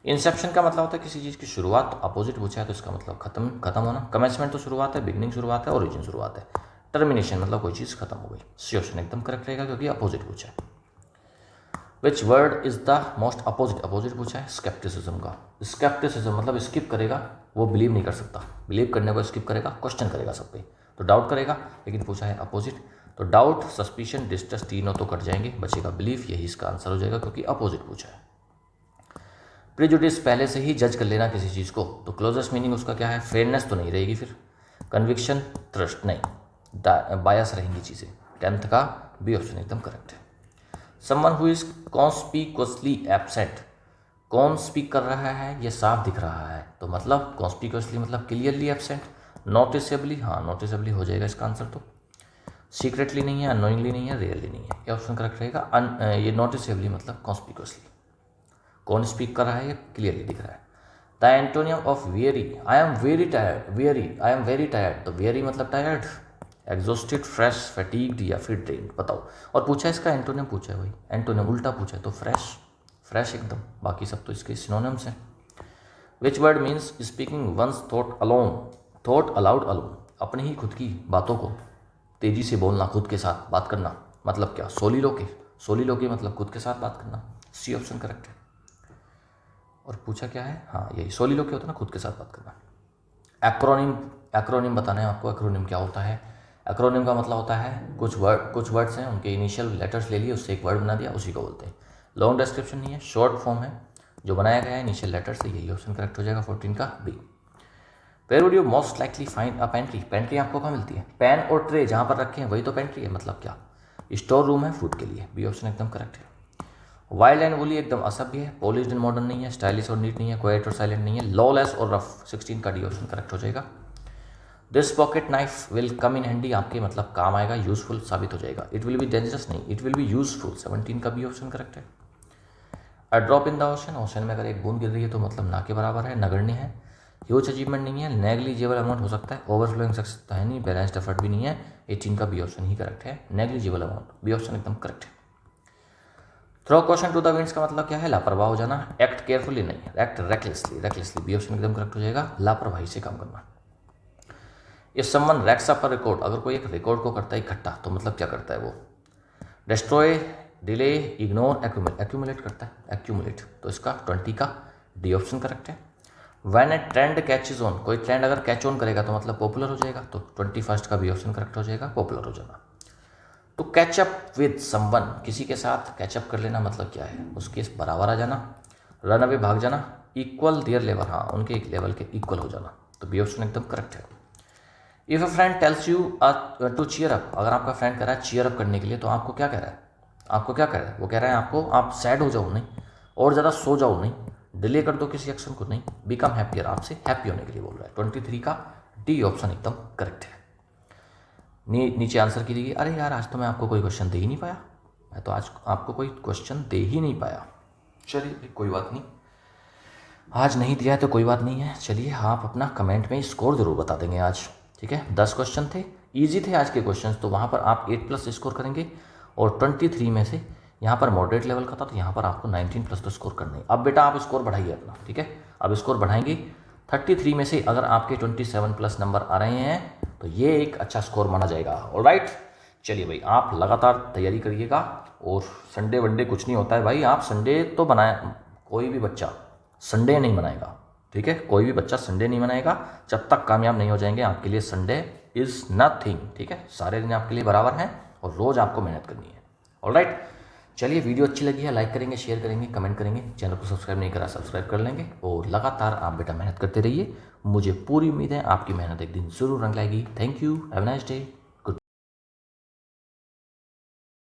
इंसेप्शन का मतलब होता है किसी चीज़ की शुरुआत, तो अपोजिट पूछा है तो इसका मतलब खत्म होना। कमेंसमेंट तो शुरुआत है, बिगनिंग शुरुआत है, ओरिजिन शुरुआत है। टर्मिनेशन मतलब कोई चीज़ खत्म हो गई, सी ऑप्शन एकदम करेक्ट रहेगा क्योंकि अपोजिट पूछा है। Which word is the most opposite, opposite पूछा है स्केप्टिसिज्म का, स्केप्टिसिज्म मतलब स्किप करेगा, वो बिलीव नहीं कर सकता, बिलीव करने को स्किप करेगा, क्वेश्चन करेगा सब पे, तो डाउट करेगा, लेकिन पूछा है अपोजिट, तो डाउट, सस्पिशन, डिस्ट्रस्ट तीनों तो कट जाएंगे, बचेगा बिलीफ, यही इसका आंसर हो जाएगा क्योंकि अपोजिट पूछा है। प्रिजुडिस पहले से ही जज कर लेना किसी चीज़ को, तो क्लोजेस्ट मीनिंग उसका क्या है, फेयरनेस तो नहीं रहेगी, फिर कन्विक्शन, ट्रस्ट नहीं, बायस रहेंगी चीज़ें, 10th का बी ऑप्शन एकदम करेक्ट है। समवन हु इज कॉन्स्पिक्यूअसली एब्सेंट, कौन स्पीक कर रहा है ये साफ दिख रहा है, तो मतलब कॉन्स्पिक्यूअसली मतलब क्लियरली एब्सेंट, नोटिसेबली, हाँ नोटिसेबली हो जाएगा इसका आंसर, तो सीक्रेटली नहीं है, अनोइंगली नहीं है, रियली नहीं है, ये ऑप्शन करेक्ट रहेगा। ये नोटिसेबली मतलब कॉन्स्पिक्यूअसली, कौन स्पीक कर रहा है ये क्लियरली दिख रहा है। The antonym of very, I am very tired, very, I am very tired, तो वेरी मतलब टायर्ड, एग्जॉस्टेड, फ्रेश, फैटीग्ड या फिर ड्रेन्ड, बताओ। और पूछा इसका एंटोनिम पूछा है भाई, एंटोनिम उल्टा पूछा है तो फ्रेश, फ्रेश एकदम, बाकी सब तो इसके सिनोनिम्स हैं। Which word means speaking one's thought alone, thought aloud alone, अपने ही खुद की बातों को तेजी से बोलना, खुद के साथ बात करना, मतलब क्या, सोलिलोकी, सोलिलोकी मतलब खुद के साथ बात करना, सी ऑप्शन करेक्ट है। और पूछा क्या है, हाँ यही सोलिलोकी होता है ना, खुद के साथ बात करना। एक्रोनिम, एक्रोनिम बताना है आपको, एक्रोनिम क्या होता है। एक्रोनिम का मतलब होता है कुछ वर्ड्स हैं, उनके इनिशियल लेटर्स ले लिए, उससे एक वर्ड बना दिया, उसी को बोलते हैं। लॉन्ग डिस्क्रिप्शन नहीं है, शॉर्ट फॉर्म है, जो बनाया गया है इनिशियल लेटर से, यही ऑप्शन करेक्ट हो जाएगा 14 का B. Where would you most likely find a pantry, pantry आपको कहाँ मिलती है, पेन और ट्रे जहाँ पर रखे हैं वही तो पेंट्री है, मतलब क्या, स्टोर रूम है फूड के लिए, बी ऑप्शन एकदम करेक्ट है। वाइल्ड एंड वुली एकदम असभ्य है, पॉलिश्ड एंड मॉडर्न नहीं है, स्टाइलिश और नीट नहीं है, क्वाइट और साइलेंट नहीं है, लॉलेस और रफ, 16 का डी ऑप्शन करेक्ट हो जाएगा। This pocket knife will come in handy, आपके मतलब काम आएगा, यूजफुल साबित हो जाएगा। इट विल बी डेंजरस नहीं, इट विल बी यूजफुल, 17 का बी ऑप्शन करेक्ट है। अ drop in the ocean, ocean में अगर एक बूंद गिर रही है तो मतलब ना के बराबर है, नगण्य है। ह्यूज अचीवमेंट नहीं है, नेग्लिजिबल अमाउंट हो सकता है, ओवरफ्लोइंग सक्सेस तो है नहीं, बैलेंस्ड एफर्ट भी नहीं है, 18 का बी ऑप्शन ही करेक्ट है, नेग्लिजिबल अमाउंट, बी ऑप्शन एकदम करेक्ट है। Throw question to the winds का मतलब क्या है, लापरवाह हो जाना, एक्ट केयरफुली नहीं, act recklessly, recklessly, B option एकदम करेक्ट हो जाएगा, लापरवाही से काम करना। If someone racks up a record, अगर कोई एक रिकॉर्ड को करता है इकट्ठा तो मतलब क्या करता है वो, destroy, delay, ignore, accumulate, accumulate करता है, एक्यूमुलेट, तो इसका 20 का डी ऑप्शन करेक्ट है। When A trend catches on, कोई ट्रेंड अगर कैच ऑन करेगा तो मतलब पॉपुलर हो जाएगा, तो 21 का बी ऑप्शन करेक्ट हो जाएगा, पॉपुलर हो जाना। To catch up with someone, किसी के साथ कैचअप कर लेना मतलब क्या है, उसके बराबर आ जाना, रन अवे भाग जाना, इक्वल देयर लेवल, हाँ उनके एक लेवल के इक्वल हो जाना, तो बी ऑप्शन एकदम करेक्ट है। If a friend tells you to cheer up, अगर आपका फ्रेंड कह रहा है चीयर अप करने के लिए तो आपको क्या कह रहा है, आपको क्या कह रहा है, वो कह रहा है आपको आप सैड हो जाओ नहीं, और ज़्यादा सो जाओ नहीं, डिले कर दो किसी एक्शन को नहीं, बिकम हैप्पियर, आपसे हैप्पी होने के लिए बोल रहा है, 23 का डी ऑप्शन एकदम करेक्ट है। नीचे आंसर कीजिए, अरे यार आज तो मैं आपको कोई क्वेश्चन दे ही नहीं पाया, मैं तो आज आपको कोई क्वेश्चन दे ही नहीं पाया, चलिए कोई बात नहीं, आज नहीं दिया है तो कोई बात नहीं है, चलिए आप अपना कमेंट में स्कोर ज़रूर बता देंगे आज, ठीक है। 10 क्वेश्चन थे, इजी थे आज के क्वेश्चन, तो वहाँ पर आप 8+ स्कोर करेंगे, और 23 में से यहाँ पर मॉडरेट लेवल का था तो यहाँ पर आपको 19+ तो स्कोर करना है। अब बेटा आप स्कोर बढ़ाइए अपना, ठीक है, अब स्कोर बढ़ाएंगे, 33 में से अगर आपके 27+ नंबर आ रहे हैं तो ये एक अच्छा स्कोर माना जाएगा। ऑलराइट, चलिए भाई आप लगातार तैयारी करिएगा, और संडे वनडे कुछ नहीं होता है भाई, आप संडे तो बनाए, कोई भी बच्चा संडे नहीं मनाएगा, ठीक है, कोई भी बच्चा संडे नहीं मनाएगा जब तक कामयाब नहीं हो जाएंगे, आपके लिए संडे इज़ नथिंग, ठीक है, सारे दिन आपके लिए बराबर हैं और रोज़ आपको मेहनत करनी है। ऑलराइट, चलिए वीडियो अच्छी लगी है लाइक करेंगे, शेयर करेंगे, कमेंट करेंगे, चैनल को सब्सक्राइब नहीं करा सब्सक्राइब कर लेंगे, और लगातार आप बेटा मेहनत करते रहिए, मुझे पूरी उम्मीद है आपकी मेहनत एक दिन ज़रूर रंग लाएगी। Thank you, have a nice day.